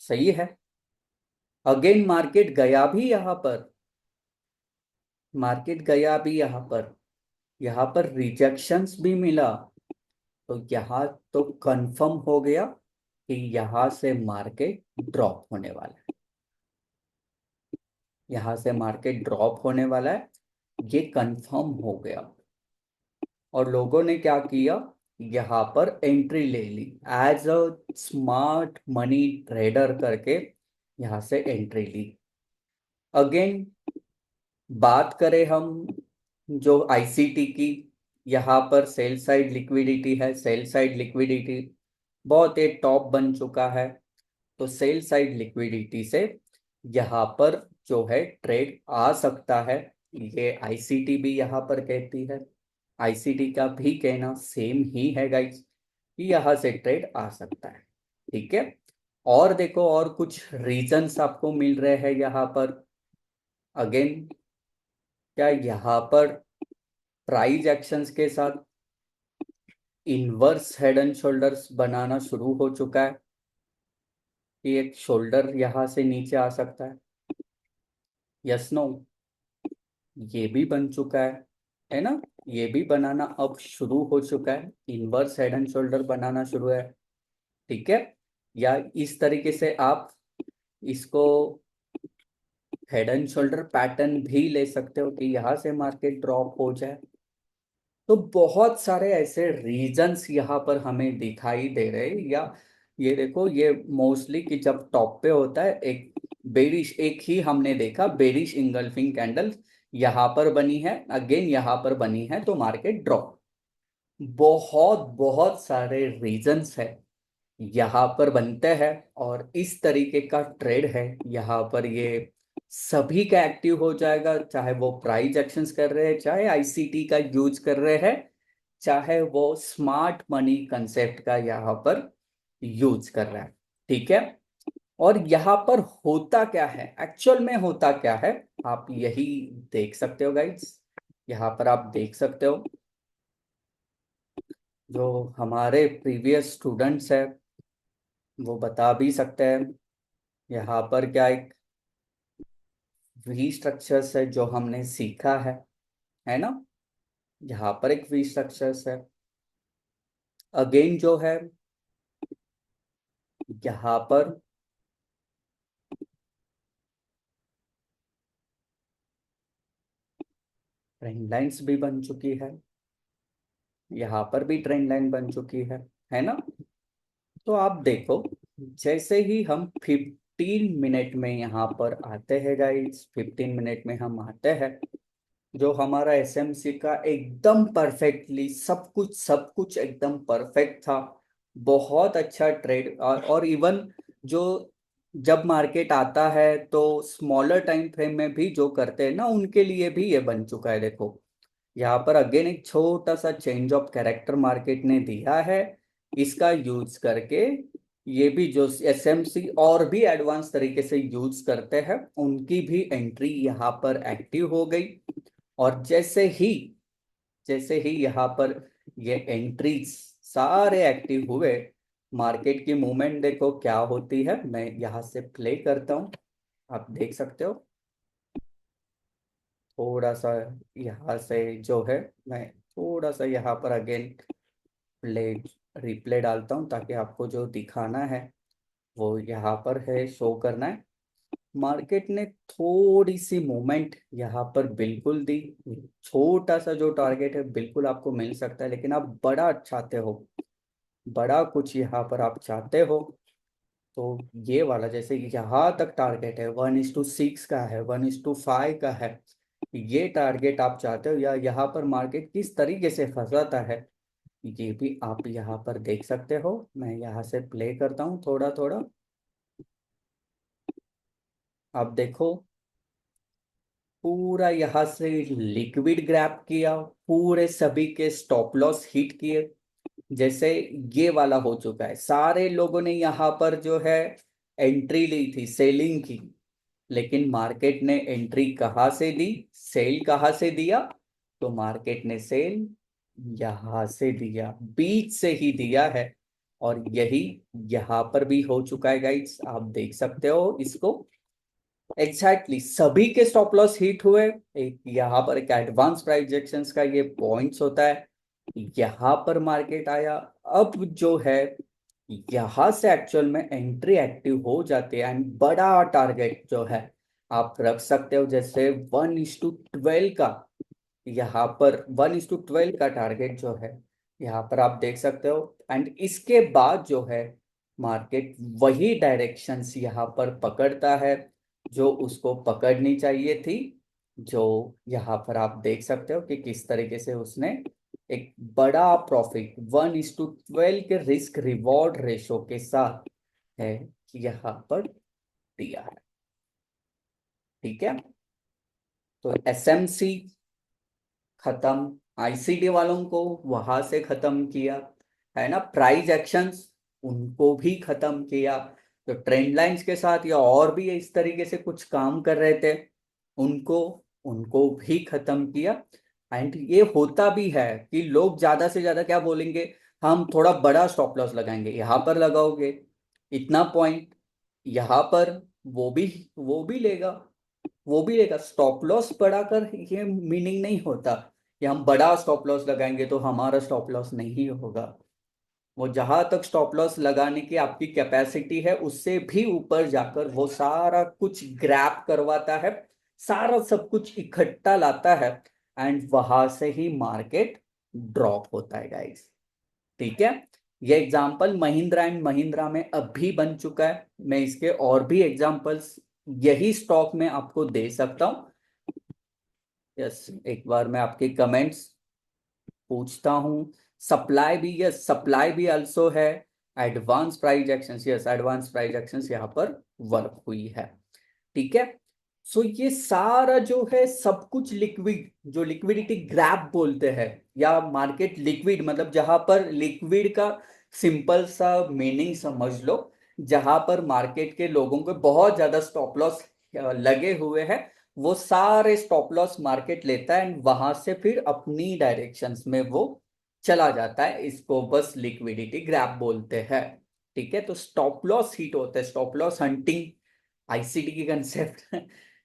सही है। अगेन मार्केट गया भी यहाँ पर, मार्केट गया भी यहाँ पर रिजेक्शंस भी मिला, तो यहाँ तो कंफर्म हो गया कि यहाँ से मार्केट ड्रॉप होने वाला है। यहाँ से मार्केट ड्रॉप होने वाला है, ये कंफर्म हो गया। और लोगों ने क्या किया, यहाँ पर एंट्री ले ली as a smart money trader करके, यहाँ से एंट्री ली। अगेन बात करें हम जो आईसीटी की, यहाँ पर सेल साइड लिक्विडिटी है, सेल साइड लिक्विडिटी बहुत ही टॉप बन चुका है। तो सेल साइड लिक्विडिटी से यहाँ पर जो है ट्रेड आ सकता है, ये आईसीटी भी यहाँ पर कहती है, आईसीटी का भी कहना सेम ही है गाइस, कि यहाँ से ट्रेड आ सकता है। ठीक है, और देखो और कुछ रीजंस आपको मिल रहे हैं यहाँ पर। अगेन क्या यहाँ पर प्राइस एक्शंस के साथ इनवर्स हेड एंड शोल्डर्स बनाना शुरू हो चुका है, कि एक शोल्डर यहाँ से नीचे आ सकता है। यस नो, ये भी बन चुका है ना, ये भी बनाना अब शुरू हो चुका है, इनवर्स हेड एंड शोल्डर बनाना शुरू है। ठीक है, या इस तरीके से आप इसको हेड एंड शोल्डर पैटर्न भी ले सकते हो कि यहाँ से मार्केट ड्रॉप हो जाए। तो बहुत सारे ऐसे रीजंस यहाँ पर हमें दिखाई दे रहे हैं। या ये देखो, ये मोस्टली कि जब टॉप पे होता है एक बेरिश, एक ही हमने देखा बेरिश इंगल्फिंग कैंडल यहाँ पर बनी है, अगेन यहाँ पर बनी है, तो मार्केट ड्रॉप। बहुत बहुत सारे रीजंस है यहाँ पर बनते हैं, और इस तरीके का ट्रेड है यहाँ पर, ये सभी का एक्टिव हो जाएगा, चाहे वो प्राइस एक्शंस कर रहे हैं, चाहे आईसीटी का यूज कर रहे हैं, चाहे वो स्मार्ट मनी कंसेप्ट का यहाँ पर यूज कर रहा है। ठीक है, और यहाँ पर होता क्या है, एक्चुअल में होता क्या है, आप यही देख सकते हो गाइड्स। यहाँ पर आप देख सकते हो, जो हमारे प्रीवियस स्टूडेंट्स है वो बता भी सकते हैं। यहाँ पर क्या एक वी स्ट्रक्चर्स है जो हमने सीखा है ना, यहाँ पर एक वी स्ट्रक्चर्स है। अगेन जो है यहाँ पर ट्रेंड लाइंस भी बन चुकी है, यहाँ पर भी ट्रेंड लाइन बन चुकी है ना। तो आप देखो, जैसे ही हम 15 मिनट में यहाँ पर आते हैं गाइस, 15 मिनट में हम आते हैं, जो हमारा एसएमसी का एकदम परफेक्टली सब कुछ एकदम परफेक्ट था। बहुत अच्छा ट्रेड, और इवन जो जब मार्केट आता है तो स्मॉलर टाइम फ्रेम में भी जो करते हैं ना, उनके लिए भी ये बन चुका है। देखो यहाँ पर अगेन एक छोटा सा चेंज ऑफ कैरेक्टर मार्केट ने दिया है, इसका यूज करके ये भी जो एसएमसी और भी एडवांस तरीके से यूज करते हैं, उनकी भी एंट्री यहाँ पर एक्टिव हो गई। और जैसे ही यहाँ पर ये एंट्रीज सारे एक्टिव हुए, मार्केट की मूवमेंट देखो क्या होती है। मैं यहाँ से प्ले करता हूँ, आप देख सकते हो। थोड़ा सा यहाँ से जो है, मैं थोड़ा सा यहाँ पर अगेन प्ले रिप्ले डालता हूँ, ताकि आपको जो दिखाना है वो यहाँ पर है, शो करना है। मार्केट ने थोड़ी सी मूवमेंट यहाँ पर बिल्कुल दी, छोटा सा जो टारगेट है बिल्कुल आपको मिल सकता है, लेकिन आप बड़ा चाहते हो, बड़ा कुछ यहाँ पर आप चाहते हो, तो ये वाला जैसे यहाँ तक टारगेट है 1:6 का है, 1:5 का है, ये टारगेट आप चाहते हो, या यहाँ पर मार्केट किस तरीके से फंसाता है, ये भी आप यहाँ पर देख सकते हो। मैं यहाँ से प्ले करता हूँ थोड़ा थोड़ा, आप देखो पूरा यहाँ से लिक्विड ग्रैब किया, पूरे सभी के स्टॉप लॉस हिट किए। जैसे ये वाला हो चुका है, सारे लोगों ने यहाँ पर जो है एंट्री ली थी सेलिंग की, लेकिन मार्केट ने एंट्री कहाँ से दी, सेल कहाँ से दिया, तो मार्केट ने सेल यहाँ से दिया, बीच से ही दिया है। और यही यहाँ पर भी हो चुका है गाइस, आप देख सकते हो इसको। एग्जैक्टली सभी के स्टॉप लॉस हिट हुए। एक यहाँ पर एक एडवांस प्राइजेक्शंस का ये पॉइंट्स होता है। यहाँ पर मार्केट आया, अब जो है यहाँ से एक्चुअल में एंट्री एक्टिव हो जाती है एंड बड़ा टारगेट जो है आप रख सकते हो, जैसे 1:12 का। यहाँ पर 1:12 का टारगेट जो है यहाँ पर आप देख सकते हो। एंड इसके बाद जो है मार्केट वही डायरेक्शंस यहाँ पर पकड़ता है जो उसको पकड़नी चाहिए थी। जो यहाँ पर आप देख सकते हो कि किस तरीके से उसने एक बड़ा प्रॉफिट 1:12 के रिस्क रिवॉर्ड रेशो के साथ है यहाँ पर दिया है। ठीक है, तो एसएमसी खत्म, आईसीटी वालों को वहां से खत्म किया, है ना। प्राइस एक्शंस उनको भी खत्म किया। तो ट्रेंड लाइंस के साथ या और भी इस तरीके से कुछ काम कर रहे थे उनको उनको भी खत्म किया। एंड ये होता भी है कि लोग ज्यादा से ज्यादा क्या बोलेंगे, हम थोड़ा बड़ा स्टॉप लॉस लगाएंगे, यहाँ पर लगाओगे इतना पॉइंट, यहाँ पर वो भी वो भी लेगा, वो भी लेगा। स्टॉप लॉस बढ़ाकर ये मीनिंग नहीं होता कि हम बड़ा स्टॉप लॉस लगाएंगे तो हमारा स्टॉप लॉस नहीं होगा। वो जहां तक स्टॉप लॉस लगाने की आपकी कैपेसिटी है उससे भी ऊपर जाकर वो सारा कुछ ग्रैब करवाता है, सारा सब कुछ इकट्ठा लाता है एंड वहां से ही मार्केट ड्रॉप होता है गाइस। ठीक है, ये एग्जांपल महिंद्रा एंड महिंद्रा में अभी बन चुका है। मैं इसके और भी एग्जांपल्स यही स्टॉक में आपको दे सकता हूं। यस, एक बार मैं आपके कमेंट्स पूछता हूँ। सप्लाई भी, यस सप्लाई भी अल्सो है। Advance price actions, yes advance price actions यहाँ पर वर्क हुई है। ठीक है, सो ये सारा जो है सब कुछ लिक्विड, जो लिक्विडिटी ग्रैप बोलते हैं, या मार्केट लिक्विड मतलब जहां पर लिक्विड का सिंपल सा मीनिंग समझ लो, जहां पर मार्केट के लोगों को बहुत ज्यादा स्टॉप लॉस लगे हुए हैं, वो सारे स्टॉप लॉस मार्केट लेता है एंड वहां से फिर अपनी डायरेक्शंस में वो चला जाता है। इसको बस लिक्विडिटी ग्रैप बोलते हैं। ठीक है, तो स्टॉप लॉस हिट होता है, स्टॉप लॉस हंटिंग आईसीटी की कंसेप्ट।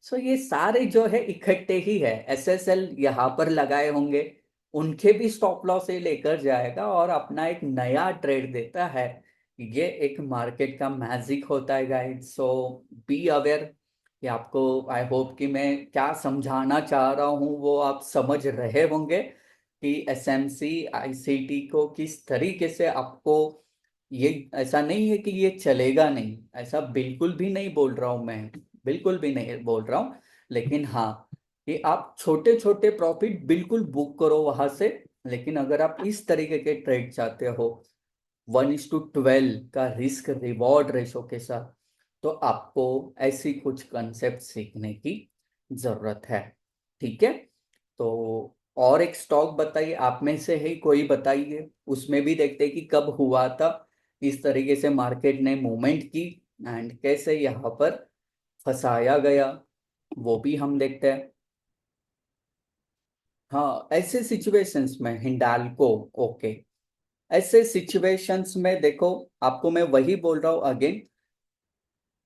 सो ये सारे जो है इकट्ठे ही है। एसएसएल यहाँ पर लगाए होंगे, उनके भी स्टॉप लॉस से लेकर जाएगा और अपना एक नया ट्रेड देता है। ये एक मार्केट का मैजिक होता है गाइस। सो बी अवेयर कि आपको, आई होप कि मैं क्या समझाना चाह रहा हूँ वो आप समझ रहे होंगे कि एसएमसी आईसीटी को किस तरीके से आपको, ये ऐसा नहीं है कि ये चलेगा नहीं, ऐसा बिल्कुल भी नहीं बोल रहा हूं मैं, बिल्कुल भी नहीं बोल रहा हूं। लेकिन हाँ, कि आप छोटे छोटे प्रॉफिट बिल्कुल बुक करो वहां से। लेकिन अगर आप इस तरीके के ट्रेड चाहते हो 1:12 का रिस्क रिवॉर्ड रेशो के साथ, तो आपको ऐसी कुछ कंसेप्ट सीखने की जरूरत है। ठीक है, तो और एक स्टॉक बताइए, आप में से ही कोई बताइए, उसमें भी देखते हैं कि कब हुआ था इस तरीके से मार्केट ने मूवमेंट की एंड कैसे यहाँ पर फंसाया गया, वो भी हम देखते हैं। हाँ, ऐसे सिचुएशंस में हिंडाल्को, ओके, ऐसे सिचुएशंस में देखो, आपको मैं वही बोल रहा हूँ अगेन,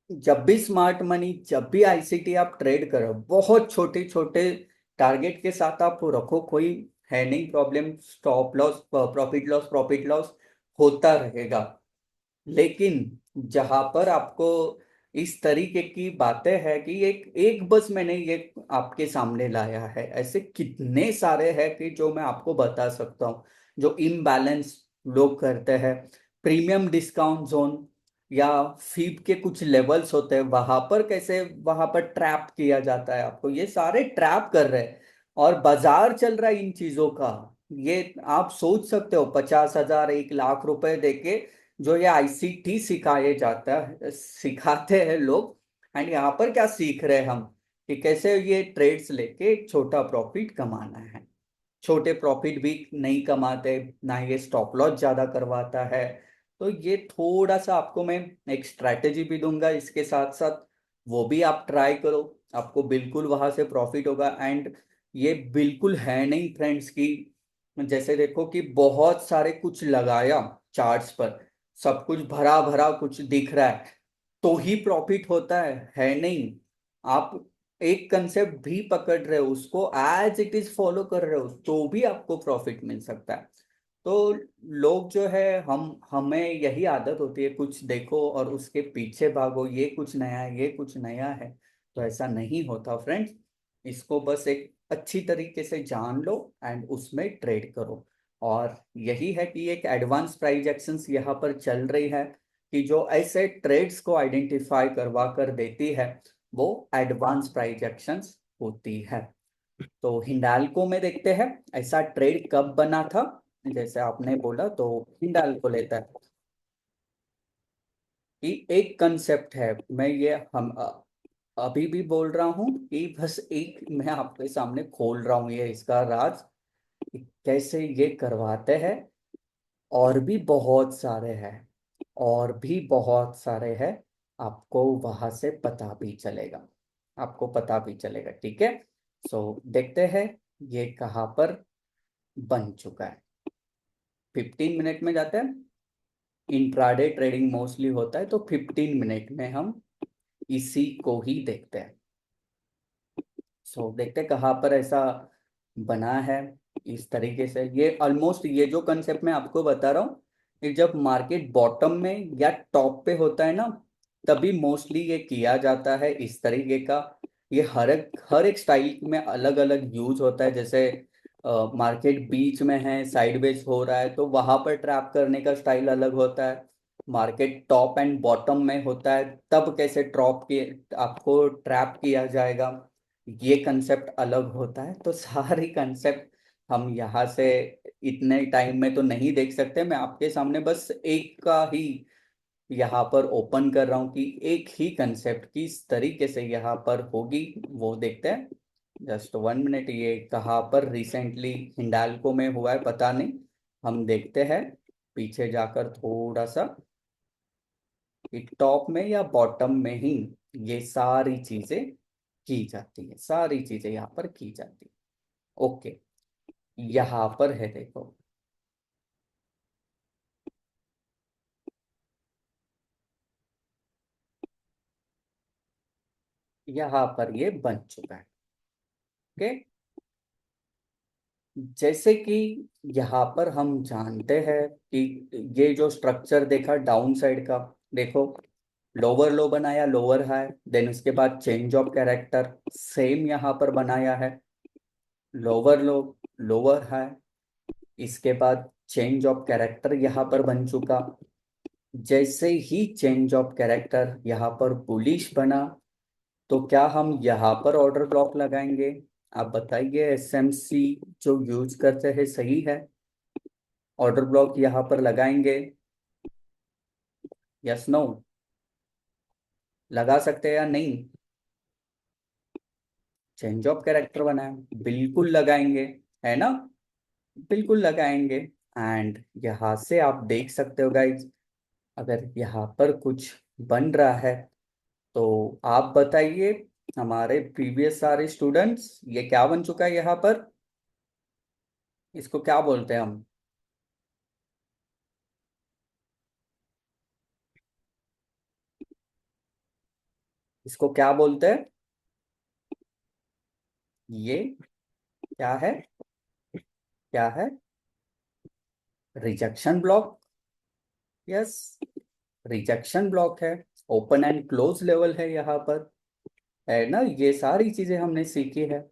जब भी स्मार्ट मनी, जब भी आईसीटी आप ट्रेड करो, बहुत छोटे छोटे टारगेट के साथ आप रखो, कोई है नहीं problem. Stop loss, profit loss होता रहेगा। लेकिन जहां पर आपको इस तरीके की बातें हैं कि एक एक बस मैंने ये आपके सामने लाया है, ऐसे कितने सारे हैं कि जो मैं आपको बता सकता हूँ, जो इम्बैलेंस लोग करते हैं। प्रीमियम डिस्काउंट जोन या फीब के कुछ लेवल्स होते हैं, वहां पर कैसे वहां पर ट्रैप किया जाता है आपको, ये सारे ट्रैप कर रहे हैं और बाजार चल रहा है इन चीजों का। ये आप सोच सकते हो 50,000 1 लाख रुपए देके जो ये आईसीटी सिखाए जाता है, सिखाते हैं लोग। एंड यहाँ पर क्या सीख रहे हैं हम, कि कैसे ये ट्रेड्स लेके एक छोटा प्रॉफिट कमाना है। छोटे प्रॉफिट भी नहीं कमाते ना, ये स्टॉप लॉस ज्यादा करवाता है। तो ये थोड़ा सा आपको मैं एक स्ट्रैटेजी भी दूंगा इसके साथ साथ, वो भी आप ट्राई करो, आपको बिल्कुल वहां से प्रॉफिट होगा। एंड ये बिल्कुल है नहीं फ्रेंड्स की, जैसे देखो कि बहुत सारे कुछ लगाया चार्ट्स पर, सब कुछ भरा भरा कुछ दिख रहा है तो ही प्रॉफिट होता है नहीं। आप एक कंसेप्ट भी पकड़ रहे हो, उसको एज इट इज फॉलो कर रहे हो, तो भी आपको प्रॉफिट मिल सकता है। तो लोग जो है, हमें यही आदत होती है, कुछ देखो और उसके पीछे भागो, ये कुछ नया है, ये कुछ नया है। तो ऐसा नहीं होता फ्रेंड्स। इसको बस एक अच्छी तरीके से जान लो एंड उसमें ट्रेड करो। और यही है कि एक एडवांस प्राइस एक्शंस यहाँ पर चल रही है, कि जो ऐसे ट्रेड्स को आइडेंटिफाई करवा कर देती है, वो एडवांस प्राइस एक्शंस होती है। तो हिंडाल्को में देखते हैं ऐसा ट्रेड कब बना था। जैसे आपने बोला, तो हिंडाल्को लेता है कि एक कंसेप्ट है, मैं ये अभी भी बोल रहा हूँ कि बस एक मैं आपके सामने खोल रहा हूँ ये इसका राज, कि कैसे ये करवाते हैं। और भी बहुत सारे हैं, और भी बहुत सारे हैं, आपको वहां से पता भी चलेगा, आपको पता भी चलेगा, ठीक है। सो देखते हैं ये कहाँ पर बन चुका है। 15 मिनट में जाते हैं। इंट्राडे ट्रेडिंग मोस्टली होता है, तो 15 मिनट में हम इसी को ही देखते हैं। सो देखते हैं कहाँ पर ऐसा बना है। इस तरीके से ये ऑलमोस्ट, ये जो कंसेप्ट मैं आपको बता रहा हूँ, ये जब मार्केट बॉटम में या टॉप पे होता है ना, तभी मोस्टली ये किया जाता है इस तरीके का। ये हर एक स्टाइल में अलग अलग यूज होता है। जैसे मार्केट बीच में है, साइडवेज हो रहा है, तो वहां पर ट्रैप करने का स्टाइल अलग होता है। मार्केट टॉप एंड बॉटम में होता है, तब कैसे ट्रॉप के आपको ट्रैप किया जाएगा, ये कंसेप्ट अलग होता है। तो सारी कंसेप्ट हम यहाँ से इतने टाइम में तो नहीं देख सकते। मैं आपके सामने बस एक का ही यहाँ पर ओपन कर रहा हूँ, कि एक ही कंसेप्ट किस तरीके से यहाँ पर होगी, वो देखते हैं। जस्ट 1 मिनट, ये कहाँ पर रिसेंटली हिंडाल्को में हुआ है पता नहीं, हम देखते हैं पीछे जाकर थोड़ा सा, कि टॉप में या बॉटम में ही ये सारी चीजें की जाती है, सारी चीजें यहाँ पर की जाती है। ओके, यहाँ पर है देखो, यहाँ पर ये बन चुका है। ओके, जैसे कि यहाँ पर हम जानते हैं कि ये जो स्ट्रक्चर देखा डाउन साइड का, देखो लोअर लो बनाया, लोअर हाई, देन उसके बाद चेंज ऑफ कैरेक्टर सेम यहाँ पर बनाया है, लोअर लो, लोअर हाई, इसके बाद चेंज ऑफ कैरेक्टर यहाँ पर बन चुका। जैसे ही चेंज ऑफ कैरेक्टर यहाँ पर बुलिश बना, तो क्या हम यहाँ पर ऑर्डर ब्लॉक लगाएंगे? आप बताइए, एसएमसी जो यूज करते हैं सही है? ऑर्डर ब्लॉक यहाँ पर लगाएंगे? Yes no? लगा सकते हैं या नहीं? चेंज ऑफ कैरेक्टर बनाए, बिल्कुल लगाएंगे, है ना? बिल्कुल लगाएंगे। एंड यहाँ से आप देख सकते हो गाइज, अगर यहाँ पर कुछ बन रहा है, तो आप बताइए हमारे प्रीवियस सारे स्टूडेंट्स, ये क्या बन चुका है यहाँ पर? इसको क्या बोलते हैं हम? इसको क्या बोलते हैं? ये क्या है? क्या है? Rejection block. Yes, rejection block है। ओपन एंड क्लोज लेवल है यहाँ पर, है ना? ये सारी चीजें हमने सीखी है।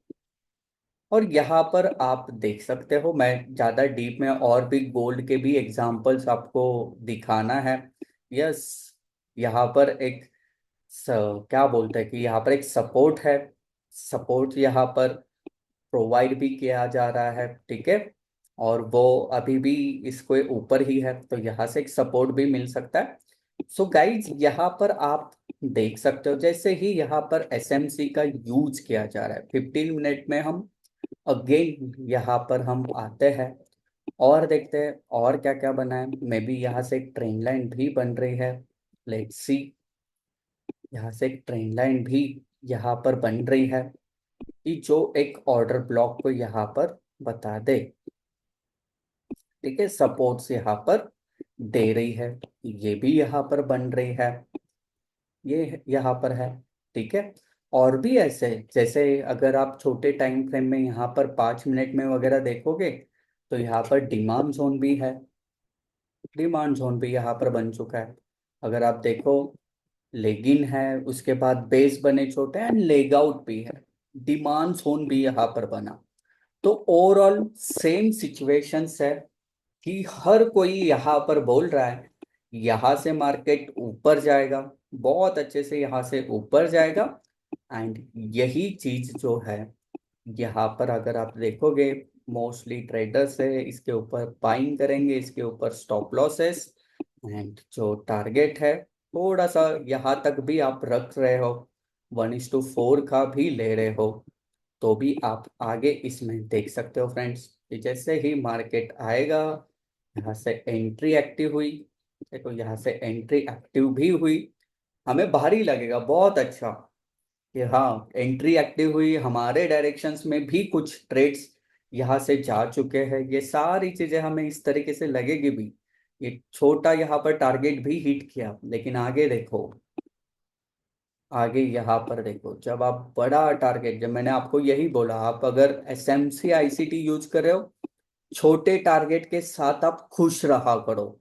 और यहाँ पर आप देख सकते हो, मैं ज़्यादा डीप में और भी गोल्ड के भी एग्जांपल्स आपको दिखाना है। यस, यहाँ पर एक क्या बोलते हैं कि यहाँ पर एक सपोर्ट है, सपोर्ट यहाँ पर प्रोवाइड भी किया जा रहा है, ठीक है। और वो अभी भी इसको ऊपर ही है, तो यहाँ से एक सपोर्ट भी मिल सकता है। सो गाइज, यहाँ पर आप देख सकते हो, जैसे ही यहाँ पर एसएमसी का यूज किया जा रहा है, 15 मिनट में हम अगेन यहाँ पर हम आते हैं और देखते हैं और क्या क्या बना है। मे बी यहाँ से एक ट्रेन लाइन भी बन रही है, लेट्स सी। यहाँ से एक ट्रेन लाइन भी यहाँ पर बन रही है, कि जो एक ऑर्डर ब्लॉक को यहाँ पर बता दे, ठीक है। सपोर्ट्स यहाँ पर दे रही है, ये भी यहाँ पर बन रही है, ये यहाँ पर है, ठीक है। और भी ऐसे, जैसे अगर आप छोटे टाइम फ्रेम में यहाँ पर 5 मिनट में वगैरह देखोगे, तो यहाँ पर डिमांड जोन भी है, डिमांड जोन भी यहाँ पर बन चुका है। अगर आप देखो, लेग इन है, उसके बाद बेस बने छोटे एंड लेग आउट भी है, डिमांड जोन भी यहाँ पर बना। तो ओवरऑल सेम सिचुएशंस है कि हर कोई यहाँ पर बोल रहा है यहाँ से मार्केट ऊपर जाएगा, बहुत अच्छे से यहाँ से ऊपर जाएगा। एंड यही चीज जो है, यहाँ पर अगर आप देखोगे, मोस्टली ट्रेडर्स है इसके ऊपर बाइंग करेंगे, इसके ऊपर स्टॉप लॉसेस एंड जो टारगेट है थोड़ा सा यहाँ तक भी आप रख रहे हो, 1:4 का भी ले रहे हो, तो भी आप आगे इसमें देख सकते हो फ्रेंड्स कि जैसे ही मार्केट आएगा, यहाँ से एंट्री एक्टिव हुई, देखो यहाँ से एंट्री एक्टिव भी हुई, हमें भारी लगेगा बहुत अच्छा कि हाँ एंट्री एक्टिव हुई, हमारे डायरेक्शंस में भी कुछ ट्रेड्स यहाँ से जा चुके हैं, ये सारी चीजें हमें इस तरीके से लगेगी भी। ये छोटा यहाँ पर टारगेट भी हिट किया, लेकिन आगे देखो, आगे यहाँ पर देखो, जब आप बड़ा टारगेट, जब मैंने आपको यही बोला, आप अगर एसएमसी आईसीटी यूज कर रहे हो, छोटे टारगेट के साथ आप खुश रहा करो।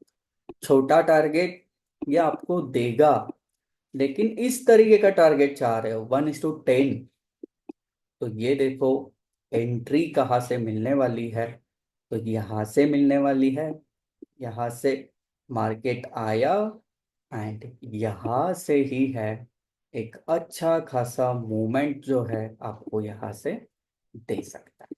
छोटा टारगेट ये आपको देगा, लेकिन इस तरीके का टारगेट चाह रहे हो 1:10, तो ये देखो एंट्री कहाँ से मिलने वाली है, तो यहाँ से मिलने वाली है, यहाँ से मार्केट आया एंड यहाँ से ही है एक अच्छा खासा मूवमेंट जो है आपको यहाँ से दे सकता है।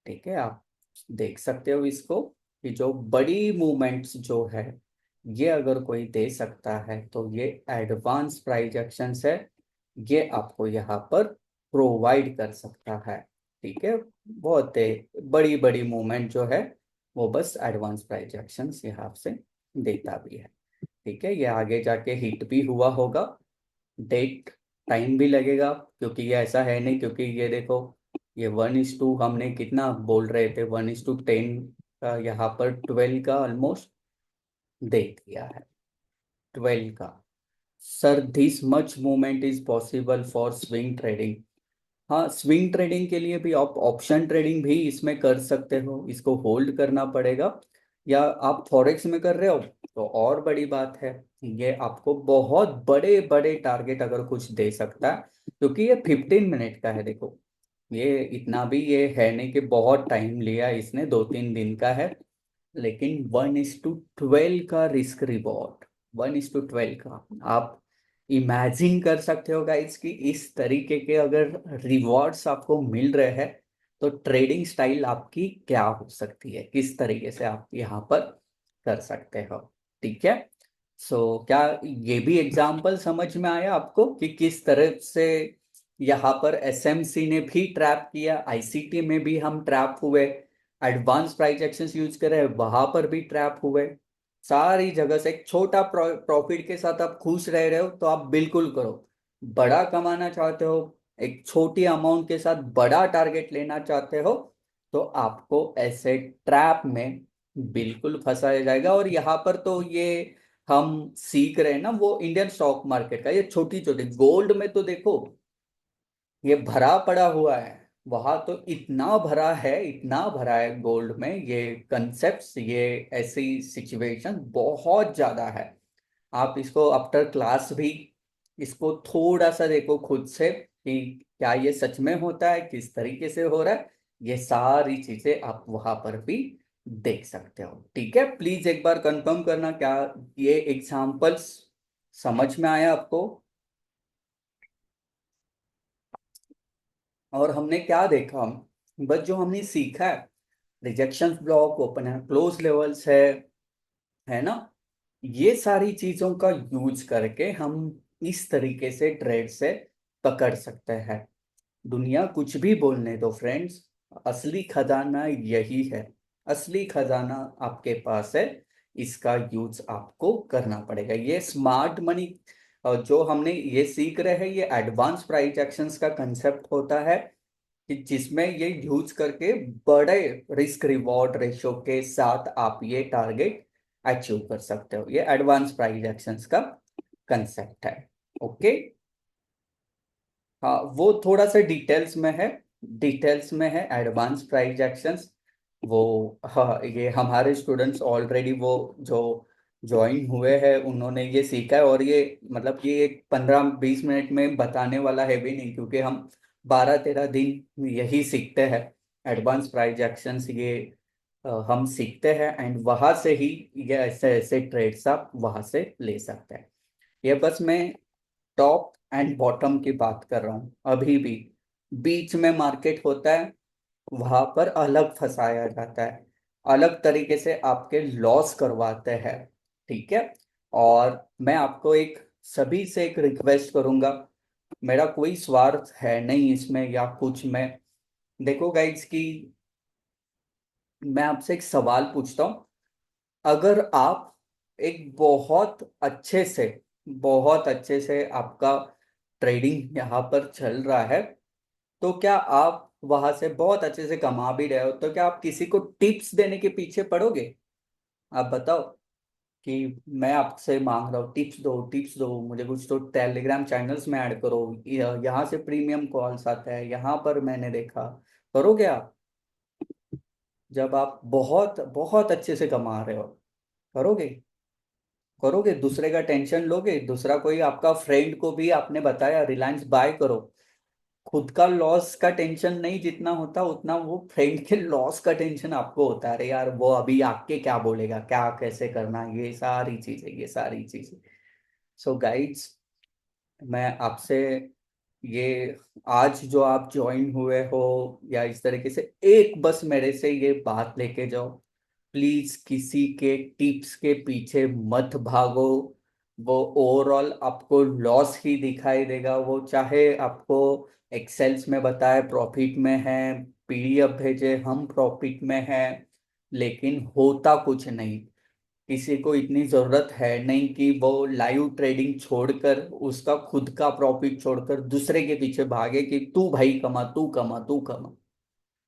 ठीक है, आप देख सकते हो इसको कि जो बड़ी मूवमेंट्स जो है, ये अगर कोई दे सकता है तो ये एडवांस प्राइस एक्शंस है, ये आपको यहाँ पर प्रोवाइड कर सकता है। ठीक है, बहुत बड़ी बड़ी मूवमेंट जो है वो बस एडवांस प्राइस एक्शंस यहाँ से देता भी है। ठीक है, ये आगे जाके हिट भी हुआ होगा, डेट टाइम भी लगेगा, क्योंकि ये ऐसा है नहीं, क्योंकि ये देखो, ये 1:2 हमने कितना बोल रहे थे, 1:10 का, यहाँ पर 12 का ऑलमोस्ट दे दिया है, 12 का। Sir this much movement is possible for swing trading. हाँ, स्विंग ट्रेडिंग के लिए भी आप ऑप्शन ट्रेडिंग भी इसमें कर सकते हो, इसको होल्ड करना पड़ेगा, या आप फॉरेक्स में कर रहे हो तो और बड़ी बात है, ये आपको बहुत बड़े बड़े टारगेट अगर कुछ दे सकता है, क्योंकि ये 15 मिनट का है। देखो, ये इतना भी ये है नहीं कि बहुत टाइम लिया इसने, 2-3 दिन का है, लेकिन 1:12 का रिस्क रिवॉर्ड, 1:12 का आप इमेजिन कर सकते हो गाइस कि इस तरीके के अगर रिवॉर्ड्स आपको मिल रहे हैं, तो ट्रेडिंग स्टाइल आपकी क्या हो सकती है, किस तरीके से आप यहाँ पर कर सकते हो। ठीक है, सो क्या ये भी एग्जाम्पल समझ में आया आपको कि किस तरह से यहाँ पर एसएमसी ने भी ट्रैप किया, आईसीटी में भी हम ट्रैप हुए, एडवांस प्राइस एक्शंस यूज कर रहे हैं वहां पर भी ट्रैप हुए, सारी जगह से एक छोटा प्रॉफिट के साथ आप खुश रह रहे हो तो आप बिल्कुल करो। बड़ा कमाना चाहते हो, एक छोटी अमाउंट के साथ बड़ा टारगेट लेना चाहते हो, तो आपको ऐसे ट्रैप में बिल्कुल फंसाया जाएगा। और यहाँ पर तो ये हम सीख रहे हैं ना वो इंडियन स्टॉक मार्केट का, ये छोटी छोटी, गोल्ड में तो देखो ये भरा पड़ा हुआ है, वहां तो इतना भरा है, इतना भरा है गोल्ड में, ये कंसेप्ट्स, ये ऐसी सिचुएशन बहुत ज्यादा है। आप इसको आफ्टर क्लास भी इसको थोड़ा सा देखो खुद से कि क्या ये सच में होता है, किस तरीके से हो रहा है, ये सारी चीजें आप वहां पर भी देख सकते हो। ठीक है, प्लीज एक बार कंफर्म करना क्या ये एग्जांपल्स समझ में आया आपको। और हमने क्या देखा, बस जो हमने सीखा है, रिजेक्शन ब्लॉक, ओपन है, क्लोज लेवल्स है ना, ये सारी चीजों का यूज करके हम इस तरीके से ट्रेड से पकड़ सकते हैं। दुनिया कुछ भी बोलने दो फ्रेंड्स, असली खजाना यही है, असली खजाना आपके पास है, इसका यूज आपको करना पड़ेगा। ये स्मार्ट मनी जो हमने ये सीख रहे हैं, ये एडवांस प्राइस एक्शंस का कंसेप्ट होता है कि जिसमें ये यूज करके बड़े रिस्क रिवॉर्ड रेशो के साथ आप ये टारगेट अचीव कर सकते हो, ये एडवांस प्राइस एक्शंस का कंसेप्ट है। ओके, हाँ वो थोड़ा सा डिटेल्स में है, डिटेल्स में है एडवांस प्राइस एक्शंस। वो हाँ, ये हमारे स्टूडेंट्स ऑलरेडी वो जो ज्वाइन हुए हैं उन्होंने ये सीखा है, और ये मतलब ये एक 15-20 मिनट में बताने वाला है भी नहीं, क्योंकि हम 12-13 दिन यही सीखते हैं। एडवांस प्राइस एक्शंस ये हम सीखते हैं, एंड वहां से ही ये ऐसे ऐसे ट्रेड्स आप वहां से ले सकते हैं। ये बस मैं टॉप एंड बॉटम की बात कर रहा हूँ। अभी भी बीच में मार्केट होता है, वहां पर अलग फंसाया जाता है, अलग तरीके से आपके लॉस करवाते हैं। ठीक है। और मैं आपको एक सभी से एक रिक्वेस्ट करूंगा, मेरा कोई स्वार्थ है नहीं इसमें या कुछ में। देखो गाइड्स की, मैं आपसे एक सवाल पूछता हूँ। अगर आप एक बहुत अच्छे से आपका ट्रेडिंग यहाँ पर चल रहा है, तो क्या आप वहां से बहुत अच्छे से कमा भी रहे हो, तो क्या आप किसी को टिप्स देने के पीछे पड़ोगे? आप बताओ कि मैं आपसे मांग रहा हूँ टिप्स दो मुझे कुछ, तो टेलीग्राम चैनल्स में ऐड करो, यहाँ से प्रीमियम कॉल्स आता है, यहाँ पर मैंने देखा। करोगे आप? जब आप बहुत बहुत अच्छे से कमा रहे हो, करोगे? करोगे? दूसरे का टेंशन लोगे? दूसरा कोई आपका फ्रेंड को भी आपने बताया रिलायंस बाय करो, खुद का लॉस का टेंशन नहीं जितना होता, उतना वो फ्रेंड के लॉस का टेंशन आपको होता है। अरे यार वो अभी आपके क्या बोलेगा, क्या कैसे करना, ये सारी चीजें। सो गाइड्स, मैं आपसे ये आज जो आप ज्वाइन हुए हो या इस तरीके से, एक बस मेरे से ये बात लेके जाओ, प्लीज किसी के टिप्स के पीछे मत भागो। वो ओवरऑल आपको लॉस ही दिखाई देगा, वो चाहे आपको एक्सेल्स में बताए प्रॉफिट में है, पीडीएफ भेजे हम प्रॉफिट में है, लेकिन होता कुछ नहीं। किसी को इतनी जरूरत है नहीं कि वो लाइव ट्रेडिंग छोड़कर, उसका खुद का प्रॉफिट छोड़कर दूसरे के पीछे भागे कि तू भाई कमा, तू कमा, तू कमा।